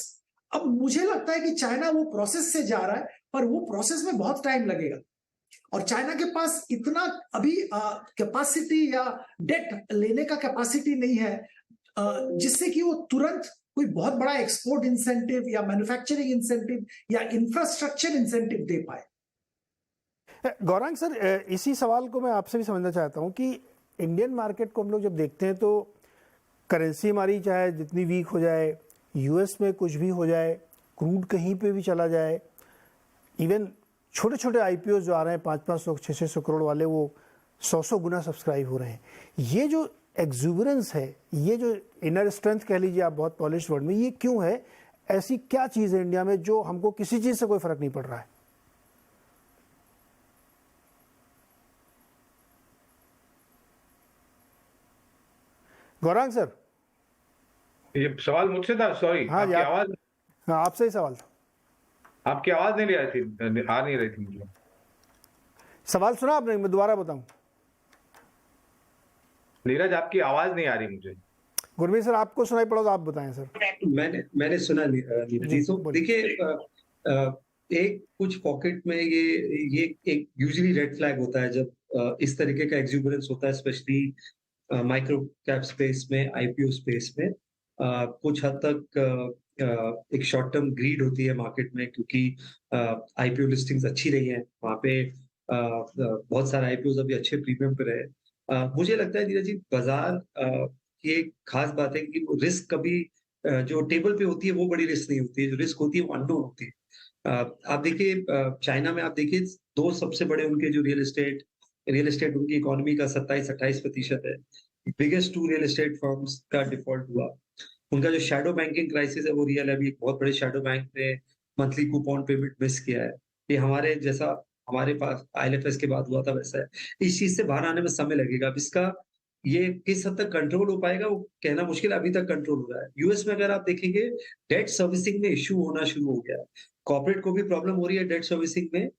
अब मुझे लगता है कि चाइना वो प्रोसेस से जा रहा है, पर वो प्रोसेस में बहुत टाइम लगेगा, और चाइना के पास इतना अभी कैपेसिटी या डेट लेने का कैपेसिटी नहीं है जिससे कि वो तुरंत कोई बहुत बड़ा एक्सपोर्ट इंसेंटिव या मैन्युफैक्चरिंग इंसेंटिव या इंफ्रास्ट्रक्चर इंसेंटिव दे पाए। गौरांग सर, इसी सवाल को मैं आपसे भी समझना चाहता हूं कि इंडियन मार्केट को हम लोग जब देखते हैं तो करेंसी हमारी चाहे जितनी वीक हो जाए, यूएस में कुछ भी हो जाए, क्रूड कहीं पे भी चला जाए, इवन छोटे छोटे आईपीओ जो आ रहे हैं 500-500 600 करोड़ वाले, वो 100 गुना सब्सक्राइब हो रहे हैं। ये जो एक्सूबरेंस है, ये जो इनर स्ट्रेंथ कह लीजिए आप बहुत पॉलिश वर्ड में, ये क्यों है? ऐसी क्या चीज़ है इंडिया में जो हमको किसी चीज़ से कोई फर्क नहीं पड़ रहा है? गौरांग सर, ये सवाल मुझसे था, सॉरी। हाँ आपकी आवाज, हाँ आपसे ही सवाल था। आपकी आवाज नहीं आ नहीं रही थी मुझे। सवाल सुना आपने? मैं दोबारा बताऊं। नीरज, आपकी आवाज नहीं आ रही मुझे। गुरमीत सर, आपको सुनाई पड़ा तो आप बताएं सर। मैंने सुना नीरज जी। तो देखिए, एक कुछ पॉकेट में ये एक यूजुअली रेड फ्लैग होता है जब इस तरीके का एक्सूबरेंस होता है, स्पेशली माइक्रो कैप स्पेस में, आईपीओ स्पेस में। कुछ हद तक एक शॉर्ट टर्म ग्रीड होती है मार्केट में, क्योंकि आईपीओ लिस्टिंग्स अच्छी रही हैं वहां पे। बहुत सारे आईपीओ अभी अच्छे प्रीमियम पे रहे। मुझे लगता है नीरज जी, बाजार की एक खास बात है कि वो रिस्क कभी जो टेबल पे होती है वो बड़ी रिस्क नहीं होती है, जो रिस्क होती है वो अननोन होती है। आप देखिए, चाइना में आप देखिए, दो सबसे बड़े उनके जो रियल एस्टेट उनकी इकोनॉमी का 27-28% है। बिगेस्ट 2 रियल एस्टेट फर्म्स का डिफॉल्ट हुआ। उनका जो शैडो बैंकिंग क्राइसिस है वो रियल है। अभी एक बहुत बड़े शैडो बैंक ने मंथली कूपन पेमेंट मिस किया है। ये हमारे जैसा हमारे पास आईएलएफएस के बाद हुआ था वैसा है। इस चीज से बाहर आने में समय लगेगा। अब इसका ये किस हद तक कंट्रोल हो पाएगा वो कहना मुश्किल है। अभी तक कंट्रोल हो रहा है। यूएस में अगर आप देखेंगे, डेट सर्विसिंग में इश्यू होना शुरू हो गया है। कॉर्पोरेट को भी प्रॉब्लम हो रही है डेट सर्विसिंग में,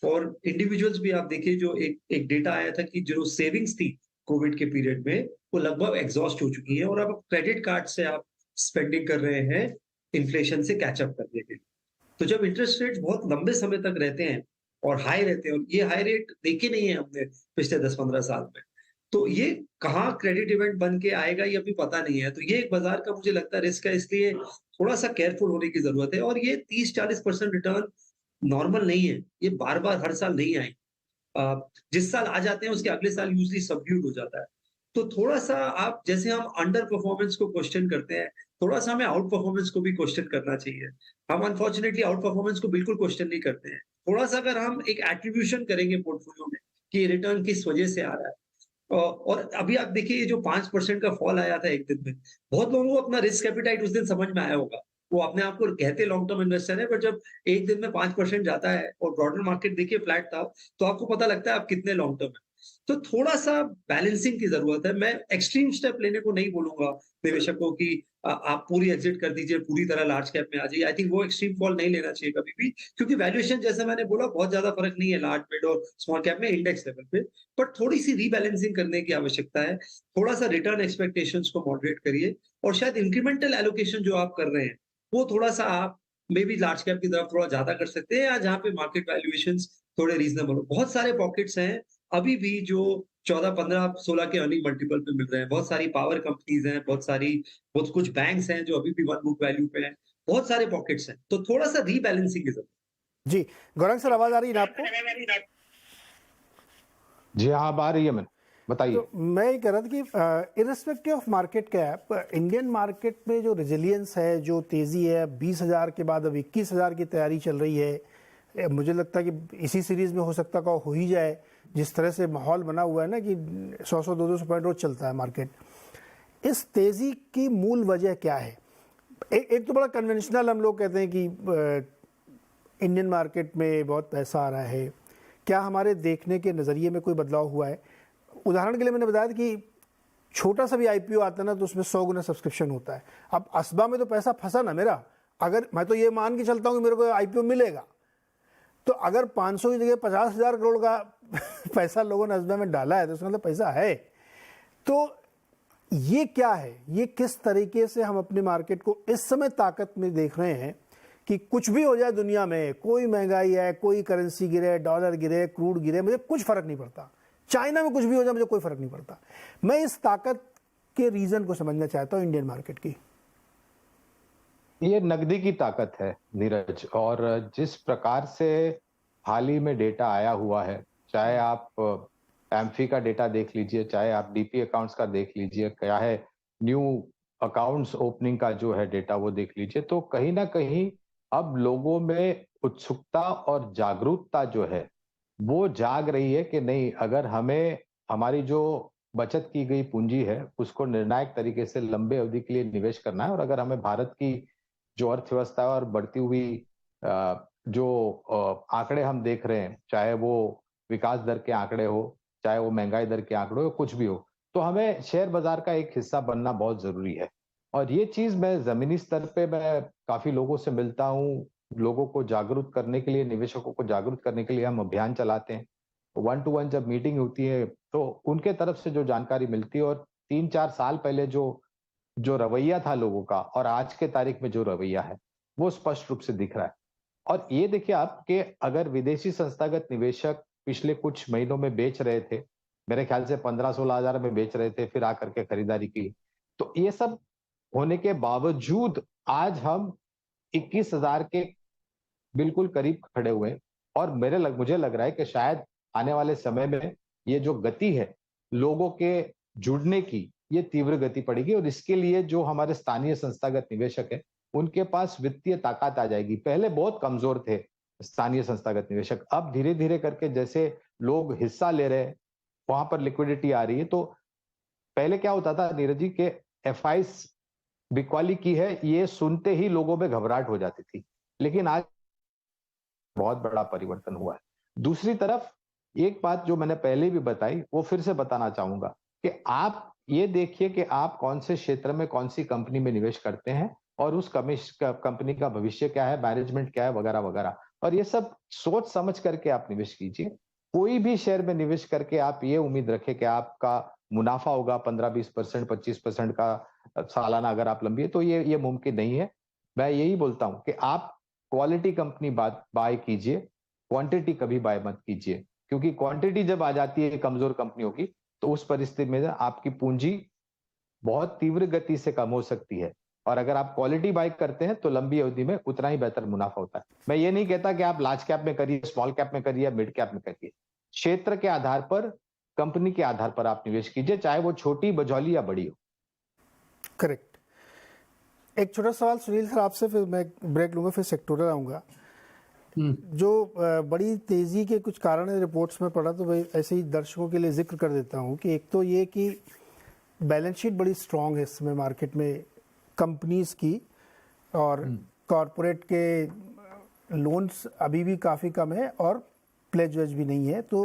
और इंडिविजुअल्स भी आप देखिए, जो एक डेटा आया था कि जो सेविंग्स थी कोविड के पीरियड में वो लगभग एग्जॉस्ट हो चुकी है, और अब क्रेडिट कार्ड से आप स्पेंडिंग कर रहे हैं इन्फ्लेशन से कैचअप करने के लिए। तो जब इंटरेस्ट रेट बहुत लंबे समय तक रहते हैं और हाई रहते हैं, और ये हाई रेट देखे नहीं है हमने पिछले 10-15 साल में, तो ये कहाँ क्रेडिट इवेंट बन के आएगा ये अभी पता नहीं है। तो ये एक बाजार का मुझे लगता है रिस्क है, इसलिए थोड़ा सा केयरफुल होने की जरूरत है। और ये 30-40% रिटर्न नॉर्मल नहीं है, ये बार बार हर साल नहीं आए। जिस साल आ जाते हैं उसके अगले साल यूजली सबड्यूड हो जाता है। तो थोड़ा सा आप, जैसे हम अंडर परफॉर्मेंस को क्वेश्चन करते हैं, थोड़ा सा हमें आउट परफॉर्मेंस को भी क्वेश्चन करना चाहिए। हम अनफॉर्चुनेटली आउट परफॉर्मेंस को बिल्कुल क्वेश्चन नहीं करते हैं। थोड़ा सा अगर हम एक एट्रीब्यूशन करेंगे पोर्टफोलियो में कि रिटर्न किस वजह से आ रहा है, और अभी आप देखिए ये जो 5% का फॉल आया था एक दिन में, बहुत लोगों को अपना रिस्क एपिटाइट उस दिन समझ में आया होगा। वो अपने आप को कहते लॉन्ग टर्म इन्वेस्टर है, बट जब एक दिन में 5% जाता है और ब्रॉडर मार्केट देखिए फ्लैट था, तो आपको पता लगता है आप कितने लॉन्ग टर्म है। तो थोड़ा सा बैलेंसिंग की जरूरत है। मैं एक्सट्रीम स्टेप लेने को नहीं बोलूंगा निवेशकों की आप पूरी एग्जिट कर दीजिए, पूरी तरह लार्ज कैप में आ जाइए। आई थिंक वो एक्सट्रीम फॉल नहीं लेना चाहिए कभी भी, क्योंकि वैल्यूएशन जैसे मैंने बोला बहुत ज्यादा फर्क नहीं है लार्ज मिड और स्मॉल कैप में इंडेक्स लेवल पे, बट थोड़ी सी रीबैलेंसिंग करने की आवश्यकता है। थोड़ा सा रिटर्न एक्सपेक्टेशंस को मॉडरेट करिए, और शायद इंक्रीमेंटल एलोकेशन जो आप कर रहे हैं वो थोड़ा सा आप मे बी लार्ज कैप की तरफ थोड़ा ज्यादा कर सकते हैं, या जहाँ पे मार्केट वैल्यूएशंस थोड़े रीजनेबल हो। बहुत सारे पॉकेट्स हैं अभी भी जो 14, 15, 16 के अर्निंग मल्टीपल पे मिल रहे हैं। बहुत सारी पावर कंपनीज हैं, बहुत कुछ बैंक्स हैं जो अभी भी 1 बुक वैल्यू पे हैं। बहुत सारे पॉकेट्स हैं, तो थोड़ा सा रीबैलेंसिंग की जरूरत। जी गौरंग सर, आवाज आ रही है ना आपको? जी हाँ, आ रही है। मैंने बताइए। तो मैं ये कह रहा था कि irrespective of market cap, Indian market में जो रेजिलियंस है, जो तेजी है, 20,000 के बाद अब 21,000 की तैयारी चल रही है, मुझे लगता है कि इसी सीरीज में हो सकता है हो ही जाए, जिस तरह से माहौल बना हुआ है ना कि 100 200 पॉइंट रोज चलता है मार्केट। इस तेज़ी की मूल वजह क्या है? एक तो बड़ा कन्वेंशनल हम लोग कहते हैं कि इंडियन मार्केट में बहुत पैसा आ रहा है। क्या हमारे देखने के नज़रिए में कोई बदलाव हुआ है? उदाहरण के लिए मैंने बताया था कि छोटा सा भी आईपीओ आता है ना तो उसमें 100 गुना सब्सक्रिप्शन होता है। अब असबा में तो पैसा फंसा ना मेरा, अगर मैं तो ये मान के चलता हूँ कि मेरे को आईपीओ मिलेगा, तो अगर 500 की जगह 50,000 करोड़ का पैसा लोगों ने असबा में डाला है तो उसका मतलब पैसा है। तो ये क्या है, ये किस तरीके से हम अपने मार्केट को इस समय ताकत में देख रहे हैं कि कुछ भी हो जाए दुनिया में, कोई महंगाई है, कोई करेंसी गिरे, डॉलर गिरे, क्रूड गिरे, मुझे कुछ फर्क नहीं पड़ता, चाइना में कुछ भी हो जाए मुझे कोई फर्क नहीं पड़ता। मैं इस ताकत के रीजन को समझना चाहता हूं इंडियन मार्केट की। ये नकदी की ताकत है नीरज, और जिस प्रकार से हाल ही में डेटा आया हुआ है, चाहे आप एम्फी का डेटा देख लीजिए, चाहे आप डीपी अकाउंट्स का देख लीजिए, क्या है न्यू अकाउंट्स ओपनिंग का जो है डेटा वो देख लीजिए, तो कहीं ना कहीं अब लोगों में उत्सुकता और जागरूकता जो है वो जाग रही है कि नहीं, अगर हमें हमारी जो बचत की गई पूंजी है उसको निर्णायक तरीके से लंबे अवधि के लिए निवेश करना है, और अगर हमें भारत की जो अर्थव्यवस्था और बढ़ती हुई जो आंकड़े हम देख रहे हैं, चाहे वो विकास दर के आंकड़े हो, चाहे वो महंगाई दर के आंकड़े हो, कुछ भी हो, तो हमें शेयर बाजार का एक हिस्सा बनना बहुत जरूरी है। और ये चीज मैं जमीनी स्तर पे मैं काफी लोगों से मिलता हूँ, लोगों को जागरूक करने के लिए, निवेशकों को जागरूक करने के लिए हम अभियान चलाते हैं। 1 to 1 जब मीटिंग होती है तो उनके तरफ से जो जानकारी मिलती है, और 3-4 साल पहले जो रवैया था लोगों का और आज के तारीख में जो रवैया है वो स्पष्ट रूप से दिख रहा है। और ये देखिए आप कि अगर विदेशी संस्थागत निवेशक पिछले कुछ महीनों में बेच रहे थे, मेरे ख्याल से 15-16 हजार में बेच रहे थे, फिर आकर के खरीदारी की, तो ये सब होने के बावजूद आज हम 21,000 के बिल्कुल करीब खड़े हुए। और मुझे लग रहा है कि शायद आने वाले समय में ये जो गति है लोगों के जुड़ने की, ये तीव्र गति पड़ेगी, और इसके लिए जो हमारे स्थानीय संस्थागत निवेशक है उनके पास वित्तीय ताकत आ जाएगी। पहले बहुत कमजोर थे स्थानीय संस्थागत निवेशक, अब धीरे धीरे करके जैसे लोग हिस्सा ले रहे हैं वहां पर लिक्विडिटी आ रही है। तो पहले क्या होता था नीरज जी के एफआईस बिकवाली की है, ये सुनते ही लोगों में घबराहट हो जाती थी, लेकिन आज बहुत बड़ा परिवर्तन हुआ है। दूसरी तरफ एक बात जो मैंने पहले भी बताई वो फिर से बताना चाहूंगा कि आप ये देखिए कि आप कौन से क्षेत्र में कौन सी कंपनी में निवेश करते हैं और उस कंपनी का भविष्य क्या है, मैनेजमेंट क्या है, वगैरह वगैरह, और ये सब सोच समझ करके आप निवेश कीजिए। कोई भी शेयर में निवेश करके आप ये उम्मीद रखें कि आपका मुनाफा होगा 15-20%, 25% का सालाना अगर आप लंबी है, तो ये मुमकिन नहीं है। मैं यही बोलता हूं कि आप क्वालिटी कंपनी बाय कीजिए, क्वांटिटी कभी बाय मत कीजिए, क्योंकि क्वांटिटी जब आ जाती है कमजोर कंपनियों की तो उस परिस्थिति में आपकी पूंजी बहुत तीव्र गति से कम हो सकती है, और अगर आप क्वालिटी बाय करते हैं तो लंबी अवधि में उतना ही बेहतर मुनाफा होता है। मैं ये नहीं कहता कि आप लार्ज कैप में करिए, स्मॉल कैप में करिए, मिड कैप में करिए, क्षेत्र के आधार पर, कंपनी के आधार पर आप निवेश कीजिए, चाहे वो छोटी, बजौली या बड़ी हो। करेक्ट। एक छोटा सवाल सुनील सर आपसे, फिर मैं ब्रेक लूंगा, फिर सेक्टोरल आऊंगा। जो बड़ी तेजी के कुछ कारण रिपोर्ट्स में पड़ा, तो भाई ऐसे ही दर्शकों के लिए जिक्र कर देता हूं कि एक तो ये कि बैलेंस शीट बड़ी स्ट्रांग है इस समय मार्केट में कंपनीज की, और कॉरपोरेट के लोन्स अभी भी काफ़ी कम है और प्लेज वेज भी नहीं है, तो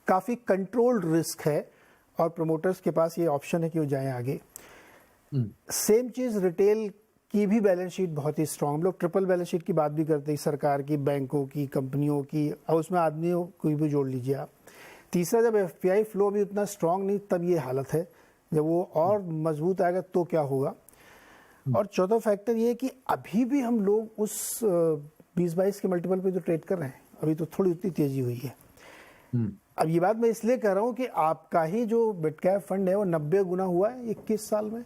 काफ़ी कंट्रोल्ड रिस्क है, और प्रमोटर्स के पास ये ऑप्शन है कि वो जाएं आगे। सेम चीज़ रिटेल की भी बैलेंस शीट बहुत ही स्ट्रांग, हम लोग ट्रिपल बैलेंस शीट की बात भी करते हैं, सरकार की, बैंकों की, कंपनियों की, और उसमें आदमियों को भी जोड़ लीजिए आप। तीसरा, जब एफपीआई फ्लो भी उतना स्ट्रांग नहीं तब ये हालत है, जब वो और मजबूत आएगा तो क्या होगा। और चौथा फैक्टर ये कि अभी भी हम लोग उस 20-22 के मल्टीपल पे जो ट्रेड कर रहे हैं, अभी तो थोड़ी उतनी तेजी हुई है। अब ये बात मैं इसलिए कह रहा हूँ कि आपका ही जो मिड कैप फंड है वो 90 गुना हुआ है 21 साल में।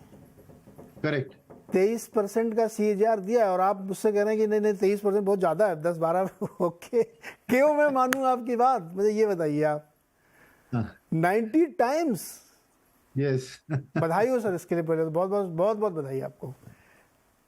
करेक्ट। 23% का CAGR दिया है, और आप मुझसे कह रहे हैं कि नहीं नहीं 23% बहुत ज्यादा है, 10-12 ओके, क्यों मैं मानूं आपकी बात, मुझे ये बताइए आप। 90 टाइम्स। यस। बधाई हो सर इसके लिए, पहले तो बहुत बहुत बहुत बहुत बधाई आपको।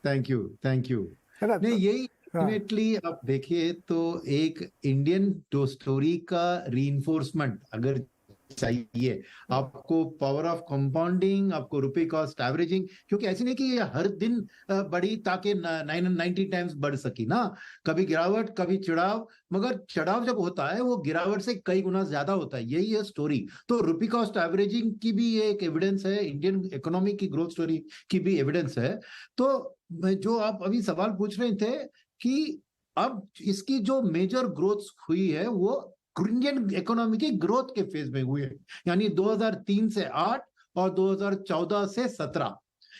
थैंक यू है ना। नहीं, यही अल्टीमेटली आप देखिए तो एक इंडियन स्टोरी का रीइंफोर्समेंट अगर चाहिए आपको, पावर ऑफ कंपाउंडिंग, आपको रुपए कॉस्ट एवरेजिंग, क्योंकि ऐसी नहीं कि ये हर दिन बढ़ी ताकि 90 टाइम्स बढ़ सकी ना, कभी गिरावट कभी चढ़ाव, मगर चढ़ाव जब होता है वो गिरावट से कई गुना ज्यादा होता है, यही है स्टोरी। तो रुपी कॉस्ट एवरेजिंग की भी ये एक एविडेंस है, इंडियन इकोनॉमी की ग्रोथ स्टोरी की भी एविडेंस है। तो जो आप अभी सवाल पूछ रहे थे कि अब इसकी जो मेजर ग्रोथ हुई है वो इंडियन इकोनॉमी की ग्रोथ के फेज में हुई है, यानी 2003 से 8 और 2014 से 17,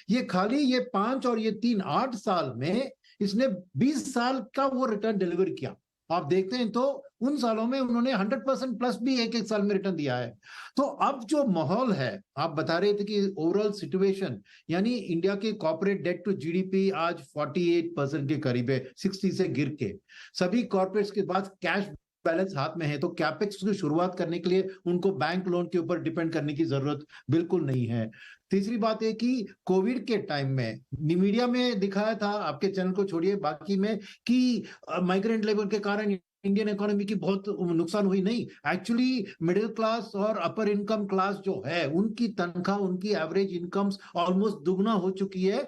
ये खाली ये 5 और ये 3 8 साल में इसने 20 साल का वो रिटर्न डिलीवर किया। आप देखते हैं तो उन सालों में उन्होंने 100% प्लस भी एक साल में रिटर्न दिया है। तो अब जो माहौल है, आप बता रहे थे कि ओवरऑल सिचुएशन, यानी इंडिया के कॉर्पोरेट डेट टू जीडीपी आज 48% के करीब है, 60 से गिर के। सभी कॉर्पोरेट्स के पास कैश बैलेंस हाथ में है, तो कैपेक्स की शुरुआत करने के लिए उनको बैंक लोन के ऊपर डिपेंड करने की जरूरत बिल्कुल नहीं है। तीसरी बात है कि कोविड के टाइम में मीडिया में दिखाया था, आपके चैनल को छोड़िए बाकी में, कि माइग्रेंट लेबर के कारण इंडियन इकोनॉमी की बहुत नुकसान हुई। नहीं, एक्चुअली मिडिल क्लास और अपर इनकम क्लास जो है उनकी तनख्वाह, उनकी एवरेज इनकम्स ऑलमोस्ट दुगना हो चुकी है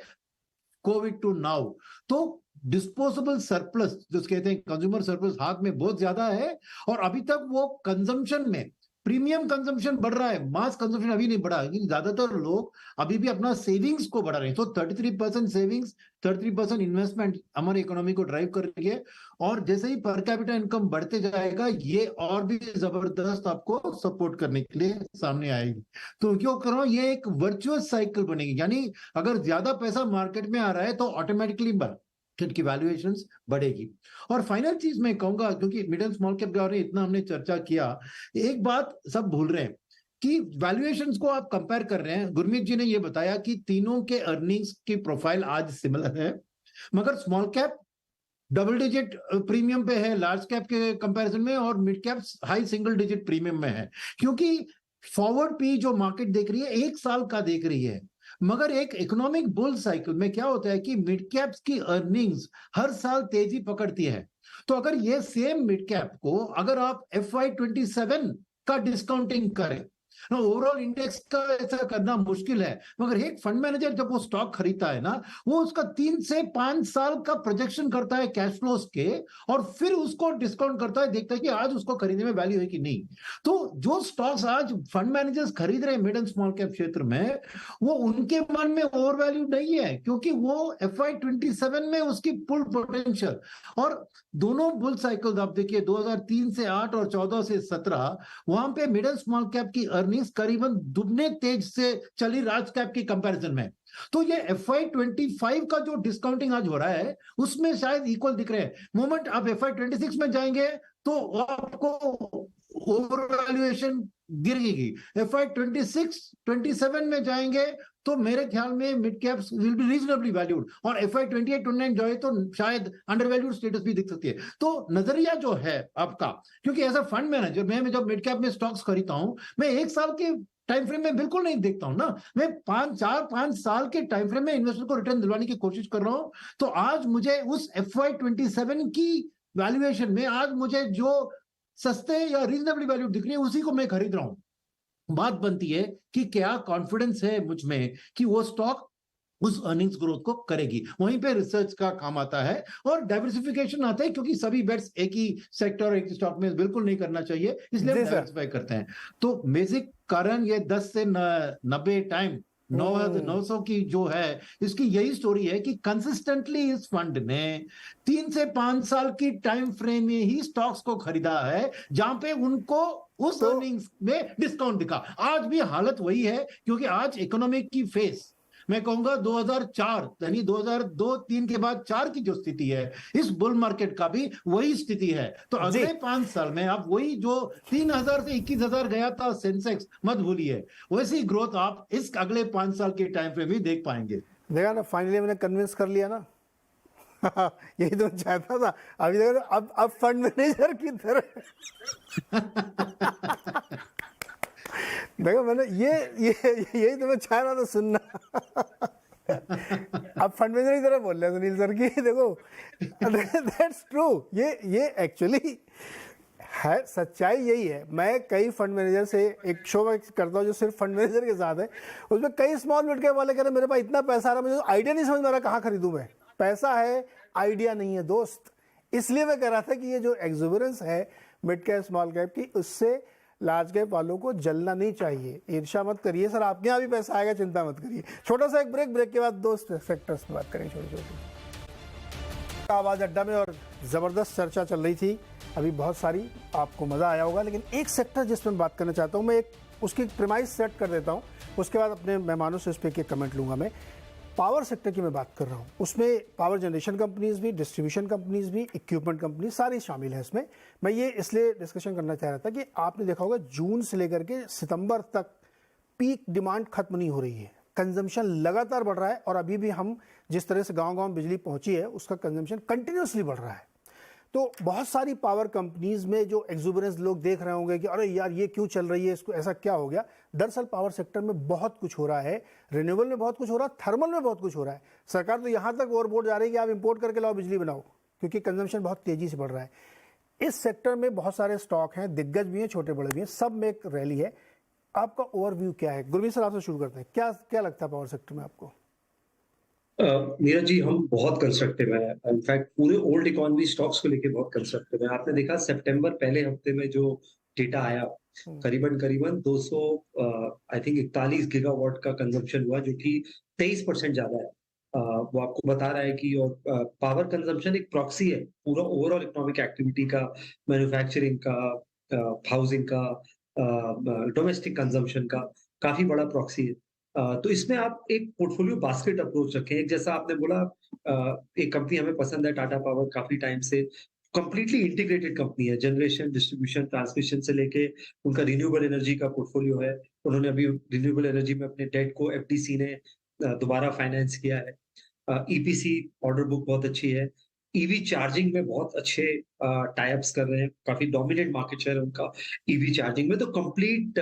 कोविड टू नाउ। तो डिस्पोजेबल सरप्लस जो कहते हैं, कंज्यूमर सरप्लस हाथ में बहुत ज्यादा है, और अभी तक वो कंजम्पशन में प्रीमियम कंजम्पशन बढ़ रहा है, मास कंजम्पशन अभी नहीं बढ़ा, लेकिन ज्यादातर लोग अभी भी अपना सेविंग्स को बढ़ा रहे हैं। तो 33% सेविंग्स, 33% इन्वेस्टमेंट हमारी इकोनॉमी को ड्राइव कर रही है, और जैसे ही पर कैपिटा इनकम बढ़ते जाएगा ये और भी जबरदस्त आपको सपोर्ट करने के लिए सामने आएगी। तो क्यों कर रहा हूं, ये एक वर्चुअस साइकिल बनेगी, यानी अगर ज्यादा पैसा मार्केट में आ रहा है तो ऑटोमेटिकली की वैल्यूएशंस बढ़ेगी। और फाइनल चीज मैं कहूंगा, क्योंकि मिड एंड स्मॉल कैप के बारे में इतना हमने चर्चा किया, एक बात सब भूल रहे हैं कि वैल्यूएशंस को आप कंपेयर कर रहे हैं। गुरमीत जी ने यह बताया कि तीनों के अर्निंग्स की प्रोफाइल आज सिमिलर है, मगर small cap double digit premium पे है लार्ज कैप के कंपैरिजन में, और mid cap high single digit premium में है, क्योंकि फॉरवर्ड पी जो मार्केट देख रही है 1 साल का देख रही है। मगर एक इकोनॉमिक बुल साइकिल में क्या होता है कि मिड कैप्स की अर्निंग्स हर साल तेजी पकड़ती है। तो अगर ये सेम मिड कैप को अगर आप FY27 का डिस्काउंटिंग करें, ओवरऑल इंडेक्स का ऐसा करना मुश्किल है, मगर एक फंड मैनेजर जब वो स्टॉक खरीदता है ना, वो उसका 3 से 5 साल का प्रोजेक्शन करता है कैश फ्लोस के, और फिर उसको डिस्काउंट करता है, देखता है कि आज उसको खरीदने में वैल्यू है कि नहीं। तो जो स्टॉक्स आज फंड मैनेजर्स खरीद रहे हैं मिड एंड स्मॉल कैप क्षेत्र में, वो उनके मन में ओवर वैल्यू नहीं है, क्योंकि वो FY27 में उसकी फुल पोटेंशियल, और दोनों बुल साइकिल आप देखिए 2003 से 8 और 14 से 17, वहां पे मिड एंड स्मॉल कैप की अर्निंग्स करीबन दुगने तेज से चली लार्ज कैप की कंपैरिजन में। तो ये FY25 का जो डिस्काउंटिंग आज हो रहा है उसमें शायद इक्वल दिख रहे हैं। मोमेंट आप FY26 में जाएंगे तो आपको ओवर वैल्यूएशन गिरेगी, FY26-27 में जाएंगे तो मेरे ख्याल में mid caps will be reasonably valued, और FY28-29 जाए तो शायद अंडर वैल्यूड स्टेटस भी दिख सकती है। तो नजरिया जो है आपका, क्योंकि एज अ फंड मैनेजर मैं जब मिड कैप में स्टॉक्स खरीदता हूं, मैं 1 साल के टाइम फ्रेम में बिल्कुल नहीं देखता हूं ना, मैं 5 साल के टाइम फ्रेम में इन्वेस्टर को रिटर्न दिलवाने की कोशिश कर रहा हूं। तो आज मुझे उस FY27 की वैल्यूएशन में आज मुझे जो सस्ते या रीजनेबली वैल्यू दिख रही है उसी को मैं खरीद रहा हूं। बात बनती है कि क्या कॉन्फिडेंस है मुझ में कि वो स्टॉक उस अर्निंग्स ग्रोथ को करेगी। वहीं पे रिसर्च का काम आता है और डाइवर्सिफिकेशन आता है, क्योंकि सभी बेट्स एक ही सेक्टर एक स्टॉक में बिल्कुल नहीं करना चाहिए, इसलिए हम डाइवर्सिफाई करते हैं। तो बेसिक कारण ये 10 से 90 टाइम 900 की जो है, इसकी यही स्टोरी है कि कंसिस्टेंटली इस फंड ने 3 से 5 साल की टाइम फ्रेम में ही स्टॉक्स को खरीदा है, जहां पे उनको उस अर्निंग्स में डिस्काउंट दिखा। आज भी हालत वही है, क्योंकि आज इकोनॉमिक की फेस मैं कहूंगा 2004 यानी 2002-3 के बाद 4 की जो स्थिति है, इस बुल मार्केट का भी वही स्थिति है। तो अगले 5 साल में आप वही जो 3000 से 21000 गया था सेंसेक्स, मत भूलिए, वैसी ग्रोथ आप इस अगले 5 साल के टाइम पे भी देख पाएंगे। देखा ना, फाइनली मैंने कन्विंस कर लिया ना। यही तो चाहता था। अभी देखो अब फंड मैनेजर की तरह देखो मैंने यही तो मैं चाह रहा था सुनना। आप फंड मैनेजर की तरह बोल रहे हैं सुनील सर की, देखो दैट्स ट्रू, ये एक्चुअली है, सच्चाई यही है। मैं कई फंड मैनेजर से एक शो में करता हूँ जो सिर्फ फंड मैनेजर के साथ है, उसमें कई स्मॉल मिड कैप वाले कह रहे मेरे पास इतना पैसा आ रहा, मुझे आइडिया नहीं समझ में आ रहा कहाँ खरीदूं मैं। पैसा है, आइडिया नहीं है दोस्त। इसलिए मैं कह रहा था कि ये जो एक्सुबरेंस है मिड कैप स्मॉल कैप की, उससे लार्ज कैप वालों को जलना नहीं चाहिए। ईर्ष्या मत करिए सर, आपके यहाँ भी पैसा आएगा, चिंता मत करिए। छोटा सा एक ब्रेक के बाद दोस्त सेक्टर्स पे बात करेंगे छोटी छोटी। आवाज अड्डा में और जबरदस्त चर्चा चल रही थी, अभी बहुत सारी, आपको मजा आया होगा, लेकिन एक सेक्टर जिसमें बात करना चाहता हूँ मैं, एक उसकी प्रीमाइस सेट कर देता हूँ, उसके बाद अपने मेहमानों से उस पर कमेंट लूंगा। मैं पावर सेक्टर की मैं बात कर रहा हूँ, उसमें पावर जनरेशन कंपनीज भी, डिस्ट्रीब्यूशन कंपनीज भी, इक्विपमेंट कंपनी सारी शामिल है इसमें। मैं ये इसलिए डिस्कशन करना चाह रहा था कि आपने देखा होगा जून से लेकर के सितंबर तक पीक डिमांड खत्म नहीं हो रही है, कंजम्पशन लगातार बढ़ रहा है, और अभी भी हम जिस तरह से गांव-गांव बिजली पहुंची है उसका कंजम्पशन कंटिन्यूसली बढ़ रहा है। तो बहुत सारी पावर कंपनीज में जो एक्सुबरेंस लोग देख रहे होंगे कि अरे यार ये क्यों चल रही है, इसको ऐसा क्या हो गया। दरअसल पावर सेक्टर में बहुत कुछ हो रहा है, रिन्यूएबल में बहुत कुछ हो रहा है, थर्मल में बहुत कुछ हो रहा है। सरकार तो यहाँ तक ओवरबोर्ड जा रही है कि आप इंपोर्ट करके लाओ बिजली बनाओ, क्योंकि कंजम्पशन बहुत तेजी से बढ़ रहा है। इस सेक्टर में बहुत सारे स्टॉक हैं, दिग्गज भी हैं, छोटे बड़े भी हैं, सब में एक रैली है। आपका ओवरव्यू क्या है? गुरमीत सर आपसे शुरू करते हैं, क्या लगता है पावर सेक्टर में आपको? नीरज जी, हम बहुत कंस्ट्रक्टिव है। इनफैक्ट पूरे ओल्ड इकोनॉमी स्टॉक्स को लेके बहुत कंस्ट्रक्टिव है। आपने देखा सितंबर पहले हफ्ते में जो डेटा आया, करीबन 200 आई थिंक 41 गीगावाट का कंजम्पशन हुआ, जो कि 23% ज्यादा है। वो आपको बता रहा है कि और पावर कंजम्पशन एक प्रॉक्सी है पूरा ओवरऑल इकोनॉमिक एक्टिविटी का, मैन्युफैक्चरिंग का, हाउसिंग का, डोमेस्टिक कंजम्पशन का काफी बड़ा प्रॉक्सी है। तो इसमें आप एक पोर्टफोलियो बास्केट अप्रोच रखें। एक जैसा आपने बोला, एक कंपनी हमें पसंद है टाटा पावर, काफी टाइम से कंप्लीटली इंटीग्रेटेड कंपनी है, जनरेशन, डिस्ट्रीब्यूशन, ट्रांसमिशन से लेके उनका रिन्यूएबल एनर्जी का पोर्टफोलियो है। उन्होंने अभी रिन्यूएबल एनर्जी में अपने डेट को एफडीसी ने दोबारा फाइनेंस किया है। ईपीसी ऑर्डर बुक बहुत अच्छी है। ईवी चार्जिंग में बहुत अच्छे टाई-अप्स कर रहे हैं, काफी डोमिनेंट मार्केट शेयर है उनका ईवी चार्जिंग में। तो कंप्लीट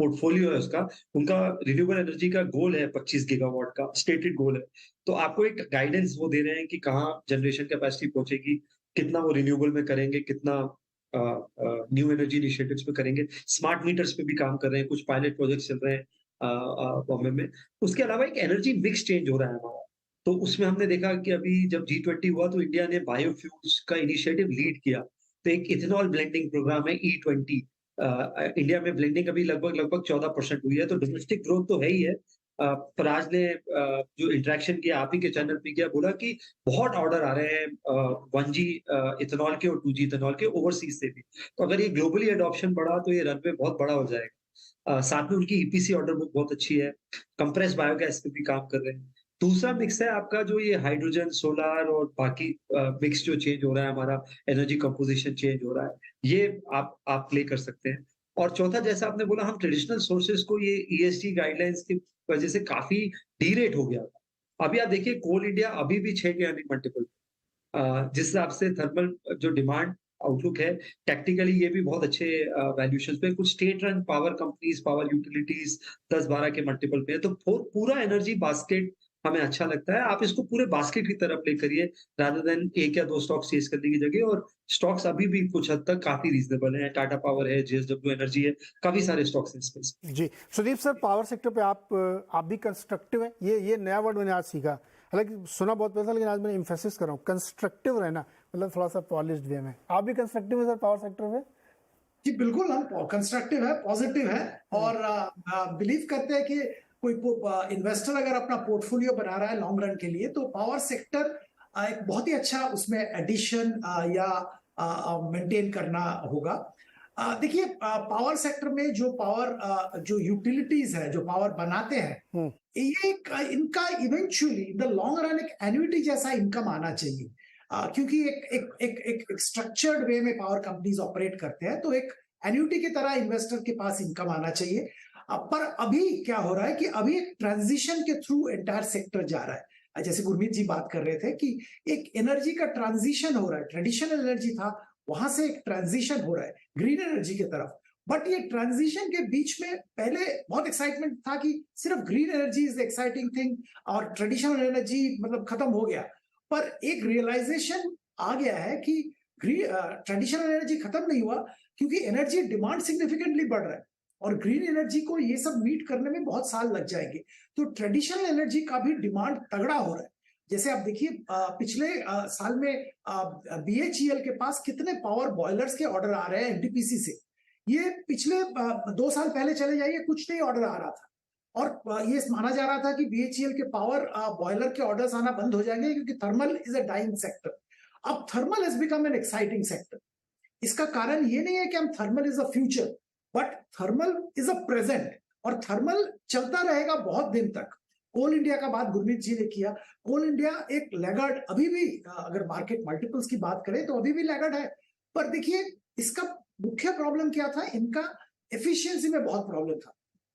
पोर्टफोलियो है उसका। उनका रिन्यूएबल एनर्जी का गोल है 25 गीगावाट का, स्टेटेड गोल है। तो आपको एक गाइडेंस वो दे रहे हैं कि कहाँ जनरेशन कैपेसिटी पहुंचेगी, कितना वो रिन्यूएबल में करेंगे, कितना न्यू एनर्जी इनिशिएटिव्स पे करेंगे। स्मार्ट मीटर्स पे भी काम कर रहे हैं, कुछ पायलट प्रोजेक्ट्स चल रहे हैं बॉम्बे में। उसके अलावा एक एनर्जी मिक्स चेंज हो रहा है हमारा। तो उसमें हमने देखा कि अभी जब G20 हुआ तो इंडिया ने बायोफ्यूल्स का इनिशिएटिव लीड किया। तो एक इथेनॉल ब्लेंडिंग प्रोग्राम है E20। इंडिया में ब्लेंडिंग अभी लगभग 14% हुई है। तो डोमेस्टिक ग्रोथ तो है ही है। पर आज ने जो इंटरेक्शन किया आप ही के चैनल पे किया, बोला कि बहुत ऑर्डर आ रहे हैं 1G इथेनॉल के और 2G इथेनॉल के ओवरसीज से भी। तो अगर ये ग्लोबली अडॉप्शन बढ़ा तो ये रनवे बहुत बड़ा हो जाएगा। साथ में उनकी ईपीसी ऑर्डर बुक बहुत अच्छी है। कंप्रेस बायोगैस पे भी काम कर रहे हैं। दूसरा मिक्स है आपका जो ये हाइड्रोजन, सोलर और बाकी मिक्स जो चेंज हो रहा है, हमारा एनर्जी कंपोजिशन चेंज हो रहा है, ये आप प्ले कर सकते हैं। और चौथा, जैसा आपने बोला, हम ट्रेडिशनल सोर्सेज को ये ईएसजी गाइडलाइंस की वजह से काफी डीरेट हो गया था। अभी आप देखिए कोल इंडिया अभी भी 6 के अर्निंग मल्टीपल, जिस हिसाब से थर्मल जो डिमांड आउटलुक है, टैक्टिकली ये भी बहुत अच्छे वैल्यूएशन पे। कुछ state run power companies, power utilities 10-12 के मल्टीपल पे है। तो पूरा एनर्जी बास्केट हमें अच्छा लगता है। आप इसको पूरे बास्केट की तरफ प्ले करिए रादर देन एक या दो स्टॉक्स चेज करने की जगह। और स्टॉक्स अभी भी कुछ हद तक काफी रीजनेबल हैं। टाटा पावर है, जेएसडब्ल्यू एनर्जी है, काफी सारे स्टॉक्स हैं स्पेस। जी सुदीप सर, पावर सेक्टर पे आप भी कंस्ट्रक्टिव हैं? ये नया वर्ड मैंने आज सीखा, हालांकि सुना बहुत पहले, लेकिन आज मैंने एम्फेसिस कर रहा हूँ, कंस्ट्रक्टिव रहना, मतलब थोड़ा सा पॉलिश्ड वे में। आप भी कंस्ट्रक्टिव है सर पावर सेक्टर में? जी बिल्कुल, हम कंस्ट्रक्टिव है, पॉजिटिव है, और बिलीव करते हैं कि कोई इन्वेस्टर अगर अपना पोर्टफोलियो बना रहा है लॉन्ग रन के लिए, तो पावर सेक्टर एक बहुत ही अच्छा उसमें एडिशन या मेंटेन करना होगा। देखिए, पावर सेक्टर में जो यूटिलिटीज है, जो पावर बनाते हैं, ये इनका इवेंचुअली द लॉन्ग रन एक एन्युटी जैसा इनकम आना चाहिए। क्योंकि एक स्ट्रक्चर्ड वे में पावर कंपनीज ऑपरेट करते हैं, तो एक एन्युटी की तरह इन्वेस्टर के पास इनकम आना चाहिए। पर अभी क्या हो रहा है कि अभी एक ट्रांजिशन के थ्रू एंटायर सेक्टर जा रहा है। जैसे गुरमीत जी बात कर रहे थे कि एक एनर्जी का ट्रांजिशन हो रहा है। ट्रेडिशनल एनर्जी था, वहां से एक ट्रांजिशन हो रहा है ग्रीन एनर्जी की तरफ। बट ये ट्रांजिशन के बीच में पहले बहुत एक्साइटमेंट था कि सिर्फ green energy is the exciting thing और ट्रेडिशनल एनर्जी मतलब खत्म हो गया, पर एक रियलाइजेशन आ गया है कि ट्रेडिशनल एनर्जी खत्म नहीं हुआ, क्योंकि एनर्जी डिमांड सिग्निफिकेंटली बढ़ रहा है और ग्रीन एनर्जी को ये सब मीट करने में बहुत साल लग जाएंगे। तो ट्रेडिशनल एनर्जी का भी डिमांड तगड़ा हो रहा है। जैसे आप देखिए पिछले साल में BHEL के पास कितने पावर बॉयलर्स के ऑर्डर आ रहे हैं NTPC से। ये पिछले 2 साल पहले चले जाइए, कुछ नहीं ऑर्डर आ रहा था और ये माना जा रहा था कि BHEL के पावर बॉयलर के ऑर्डर्स आना बंद हो जाएंगे क्योंकि thermal is a dying sector. अब thermal has become an exciting sector. इसका कारण ये नहीं है कि हम thermal is a future, but thermal is a present और थर्मल चलता रहेगा बहुत दिन तक। कोल इंडिया का बात गुरमीत जी ने किया। कोल इंडिया एक लैगार्ड अभी भी, अगर मार्केट मल्टीपल्स की बात करें तो अभी भी लैगार्ड है, पर देखिए इसका मुख्य प्रॉब्लम क्या था, इनका एफिशिएंसी में बहुत प्रॉब्लम था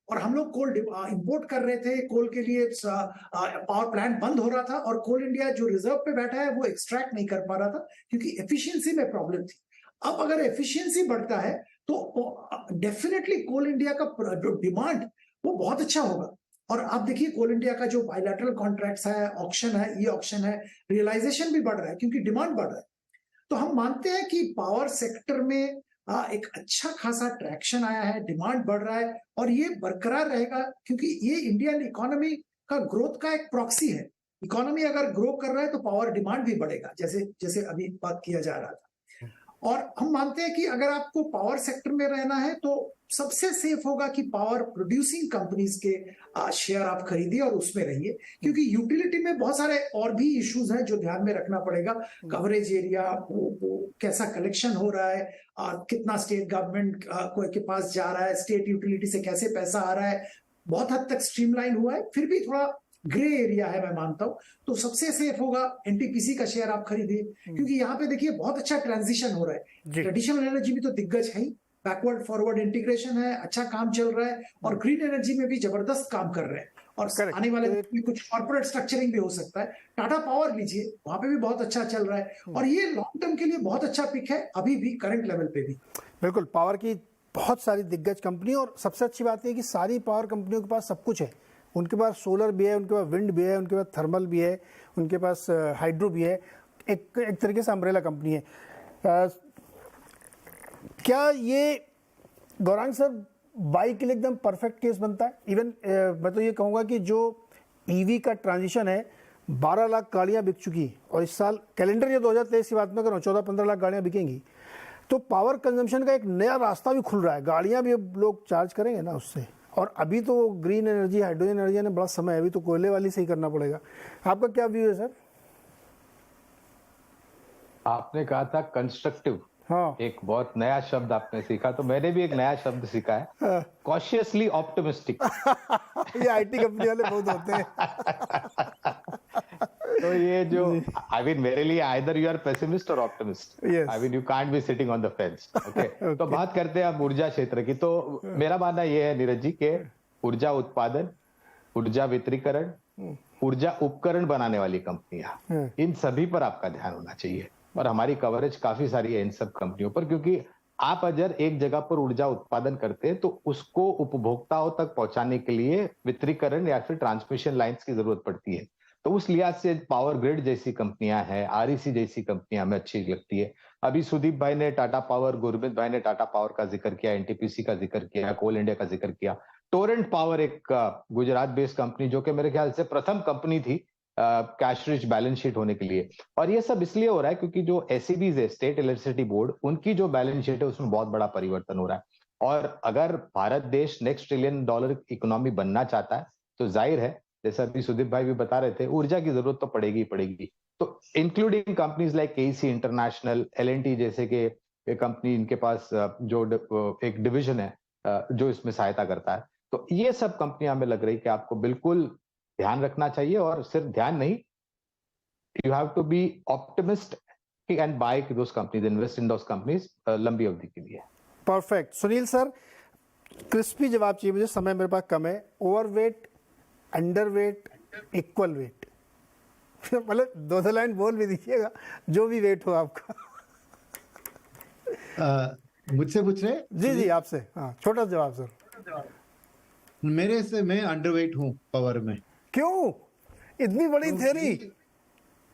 और हम लोग कोल इंपोर्ट कर रहे थे, कोल के लिए पावर प्लांट बंद हो रहा था और कोल इंडिया जो रिजर्व पे बैठा है वो एक्सट्रैक्ट नहीं कर पा रहा था क्योंकि एफिशिएंसी में प्रॉब्लम थी। अब अगर एफिशिएंसी बढ़ता है तो डेफिनेटली कोल इंडिया का जो डिमांड वो बहुत अच्छा होगा। और आप देखिए कोल इंडिया का जो बायलैटरल कॉन्ट्रैक्ट्स है, ऑक्शन है, ई ऑक्शन है, रियलाइजेशन भी बढ़ रहा है क्योंकि डिमांड बढ़ रहा है। तो हम मानते हैं कि पावर सेक्टर में एक अच्छा खासा ट्रैक्शन आया है, डिमांड बढ़ रहा है और ये बरकरार रहेगा क्योंकि ये इंडियन इकोनॉमी का ग्रोथ का एक प्रॉक्सी है। इकोनॉमी अगर ग्रो कर रहा है तो पावर डिमांड भी बढ़ेगा, जैसे जैसे अभी बात किया जा रहा था। और हम मानते हैं कि अगर आपको पावर सेक्टर में रहना है तो सबसे सेफ होगा कि पावर प्रोड्यूसिंग कंपनीज के शेयर आप खरीदिए और उसमें रहिए, क्योंकि यूटिलिटी में बहुत सारे और भी इश्यूज हैं जो ध्यान में रखना पड़ेगा। कवरेज एरिया, वो कैसा कलेक्शन हो रहा है, कितना स्टेट गवर्नमेंट के पास जा रहा है, स्टेट यूटिलिटी से कैसे पैसा आ रहा है, बहुत हद तक स्ट्रीमलाइन हुआ है, फिर भी थोड़ा ग्रे एरिया है मैं मानता हूं। तो सबसे सेफ होगा NTPC का शेयर आप खरीदिए, क्योंकि यहाँ पे देखिए बहुत अच्छा ट्रांजिशन हो रहा है। ट्रेडिशनल एनर्जी में तो दिग्गज है ही, बैकवर्ड फॉरवर्ड इंटीग्रेशन है, अच्छा काम चल रहा है और ग्रीन एनर्जी में भी जबरदस्त काम कर रहे हैं और आने वाले में कुछ कॉर्पोरेट स्ट्रक्चरिंग भी हो सकता है। टाटा पावर लीजिए, वहां पे भी बहुत अच्छा चल रहा है और ये लॉन्ग टर्म के लिए बहुत अच्छा पिक है अभी भी, करंट लेवल पे भी। बिल्कुल, पावर की बहुत सारी दिग्गज कंपनी और सबसे अच्छी बात है कि सारी पावर कंपनियों के पास सब कुछ है। उनके पास सोलर भी है, उनके पास विंड भी है, उनके पास थर्मल भी है, उनके पास हाइड्रो भी है। एक तरीके से अम्ब्रेला कंपनी है। क्या ये गौरांग सर बाइक के लिए एकदम परफेक्ट केस बनता है? इवन मैं तो ये कहूँगा कि जो EV का ट्रांजिशन है, 12 लाख गाड़ियाँ बिक चुकी और इस साल कैलेंडर ये 2023 की बात में कर रहा हूँ, 14-15 लाख गाड़ियाँ बिकेंगी। तो पावर कंजम्पशन का एक नया रास्ता भी खुल रहा है, गाड़ियाँ भी अब लोग चार्ज करेंगे ना उससे। और अभी तो ग्रीन एनर्जी, हाइड्रोजन एनर्जी ने बड़ा समय है, अभी तो कोयले वाली से ही करना पड़ेगा। आपका क्या व्यू है सर? आपने कहा था कंस्ट्रक्टिव, हाँ, एक बहुत नया शब्द आपने सीखा, तो मैंने भी एक नया शब्द सीखा है, कॉशियसली ऑप्टिमिस्टिक। ये IT कंपनी वाले बहुत होते हैं। तो ये जो आई मीन मेरे लिए आइदर यू आर पेसिमिस्ट और optimist, I mean you can't be sitting on the fence. Okay, तो बात करते हैं अब ऊर्जा क्षेत्र की। तो मेरा मानना ये है नीरज जी के ऊर्जा उत्पादन, ऊर्जा वितरीकरण, ऊर्जा उपकरण बनाने वाली कंपनियां, इन सभी पर आपका ध्यान होना चाहिए और हमारी कवरेज काफी सारी है इन सब कंपनियों पर, क्योंकि आप अगर एक जगह पर ऊर्जा उत्पादन करते हैं तो उसको उपभोक्ताओं तक पहुंचाने के लिए वितरीकरण या फिर ट्रांसमिशन लाइंस की जरूरत पड़ती है। तो उस लिहाज से पावर ग्रिड जैसी कंपनियां हैं, REC जैसी कंपनियां हमें अच्छी लगती है। अभी सुदीप भाई ने टाटा पावर, गुरमीत भाई ने टाटा पावर का जिक्र किया, NTPC का जिक्र किया, कोल इंडिया का जिक्र किया। टोरेंट पावर एक गुजरात बेस्ड कंपनी जो कि मेरे ख्याल से प्रथम कंपनी थी कैश रिच बैलेंस शीट होने के लिए। और ये सब इसलिए हो रहा है क्योंकि जो SEBs है, स्टेट इलेक्ट्रिसिटी बोर्ड, उनकी जो बैलेंस शीट है उसमें बहुत बड़ा परिवर्तन हो रहा है। और अगर भारत देश नेक्स्ट $1 ट्रिलियन इकोनॉमी बनना चाहता है तो जाहिर है, जैसा अभी सुदीप भाई भी बता रहे थे, ऊर्जा की जरूरत तो पड़ेगी ही पड़ेगी। तो including companies like KEC international, L&T जैसे के कंपनी, इनके पास जो एक डिविजन है जो इसमें सहायता करता है। तो ये सब कंपनियां हमें लग रही कि आपको बिल्कुल ध्यान रखना चाहिए, और सिर्फ ध्यान नहीं, you have to be optimist and buy those companies, invest in those companies लंबी अवधि के लिए। परफेक्ट। सुनील सर, क्रिस्पी जवाब चाहिए मुझे, समय मेरे पास कम है। ओवरवेट, अंडरवेट, इक्वल वेट, मतलब 2 लाइन बोल भी दीजिएगा, जो भी वेट हो आपका। मुझसे पूछ रहे? जी जी आपसे, हाँ छोटा जवाब सर। मेरे से मैं अंडरवेट हूँ पावर में। क्यों इतनी बड़ी थ्योरी?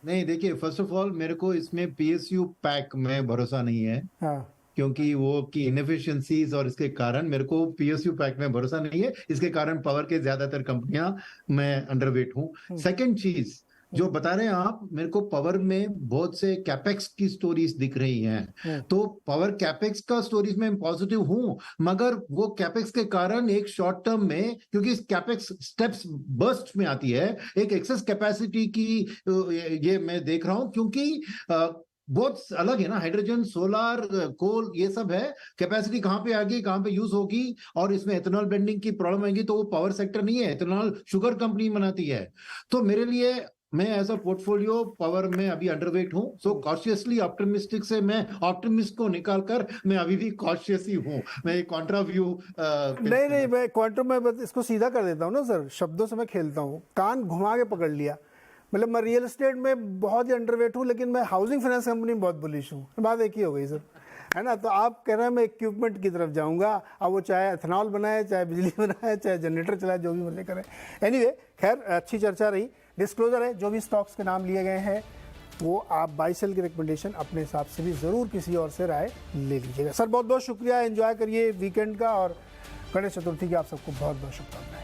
नहीं देखिए, फर्स्ट ऑफ ऑल मेरे को इसमें पीएसयू पैक में भरोसा नहीं है, हाँ क्योंकि वो की इनएफिशिएंसीज और इसके कारण मेरे को पीएसयू पैक में भरोसा नहीं है। इसके कारण पावर के ज्यादातर कंपनियां मैं अंडरवेट हूँ। सेकंड चीज जो बता रहे हैं आप, मेरे को पावर में बहुत से कैपेक्स की स्टोरीज दिख रही हैं, तो पावर कैपेक्स का स्टोरीज में पॉजिटिव हूं, मगर वो कैपेक्स के कारण एक शॉर्ट टर्म में, क्योंकि कैपेक्स स्टेप्स बर्स्ट में आती है, एक एक्सेस कैपेसिटी की ये मैं देख रहा हूं, क्योंकि बहुत अलग है ना, हाइड्रोजन, सोलार, कोल, ये सब है। कैपेसिटी कहां पे आएगी, कहां पे यूज होगी, और इसमें एथेनॉल ब्लेंडिंग की प्रॉब्लम आएगी, तो वो पावर सेक्टर नहीं है, एथेनॉल शुगर कंपनी बनाती है। तो मेरे लिए मैं एज अ पोर्टफोलियो पावर में अभी अंडरवेट हूं। सो कॉशियसली ऑप्टिमिस्टिक से मैं ऑप्टिमिस्ट को निकालकर मैं अभी भी कॉशियस ही हूं। मैं एक कॉन्ट्रा व्यू नहीं, मैं क्वांटम में बस इसको सीधा कर देता हूँ ना सर, शब्दों से मैं खेलता हूँ, कान घुमा के पकड़ लिया। मतलब मैं रियल एस्टेट में बहुत ही अंडरवेट हूँ, लेकिन मैं हाउसिंग फाइनेंस कंपनी में बहुत बुलिश हूँ। बात एक ही हो गई सर, है ना। तो आप कह रहे हैं मैं इक्विपमेंट की तरफ जाऊंगा, अब वो चाहे एथेनॉल बनाए, चाहे बिजली बनाए, चाहे जनरेटर चलाए, जो भी मर्जी करें। एनीवे, खैर अच्छी चर्चा रही। डिस्क्लोजर है, जो भी स्टॉक्स के नाम लिए गए हैं वो आप बाई सेल की रिकमेंडेशन अपने हिसाब से भी ज़रूर किसी और से राय ले लीजिएगा। सर बहुत बहुत शुक्रिया, एंजॉय करिए वीकेंड का, और गणेश चतुर्थी की आप सबको बहुत बहुत शुभकामनाएं।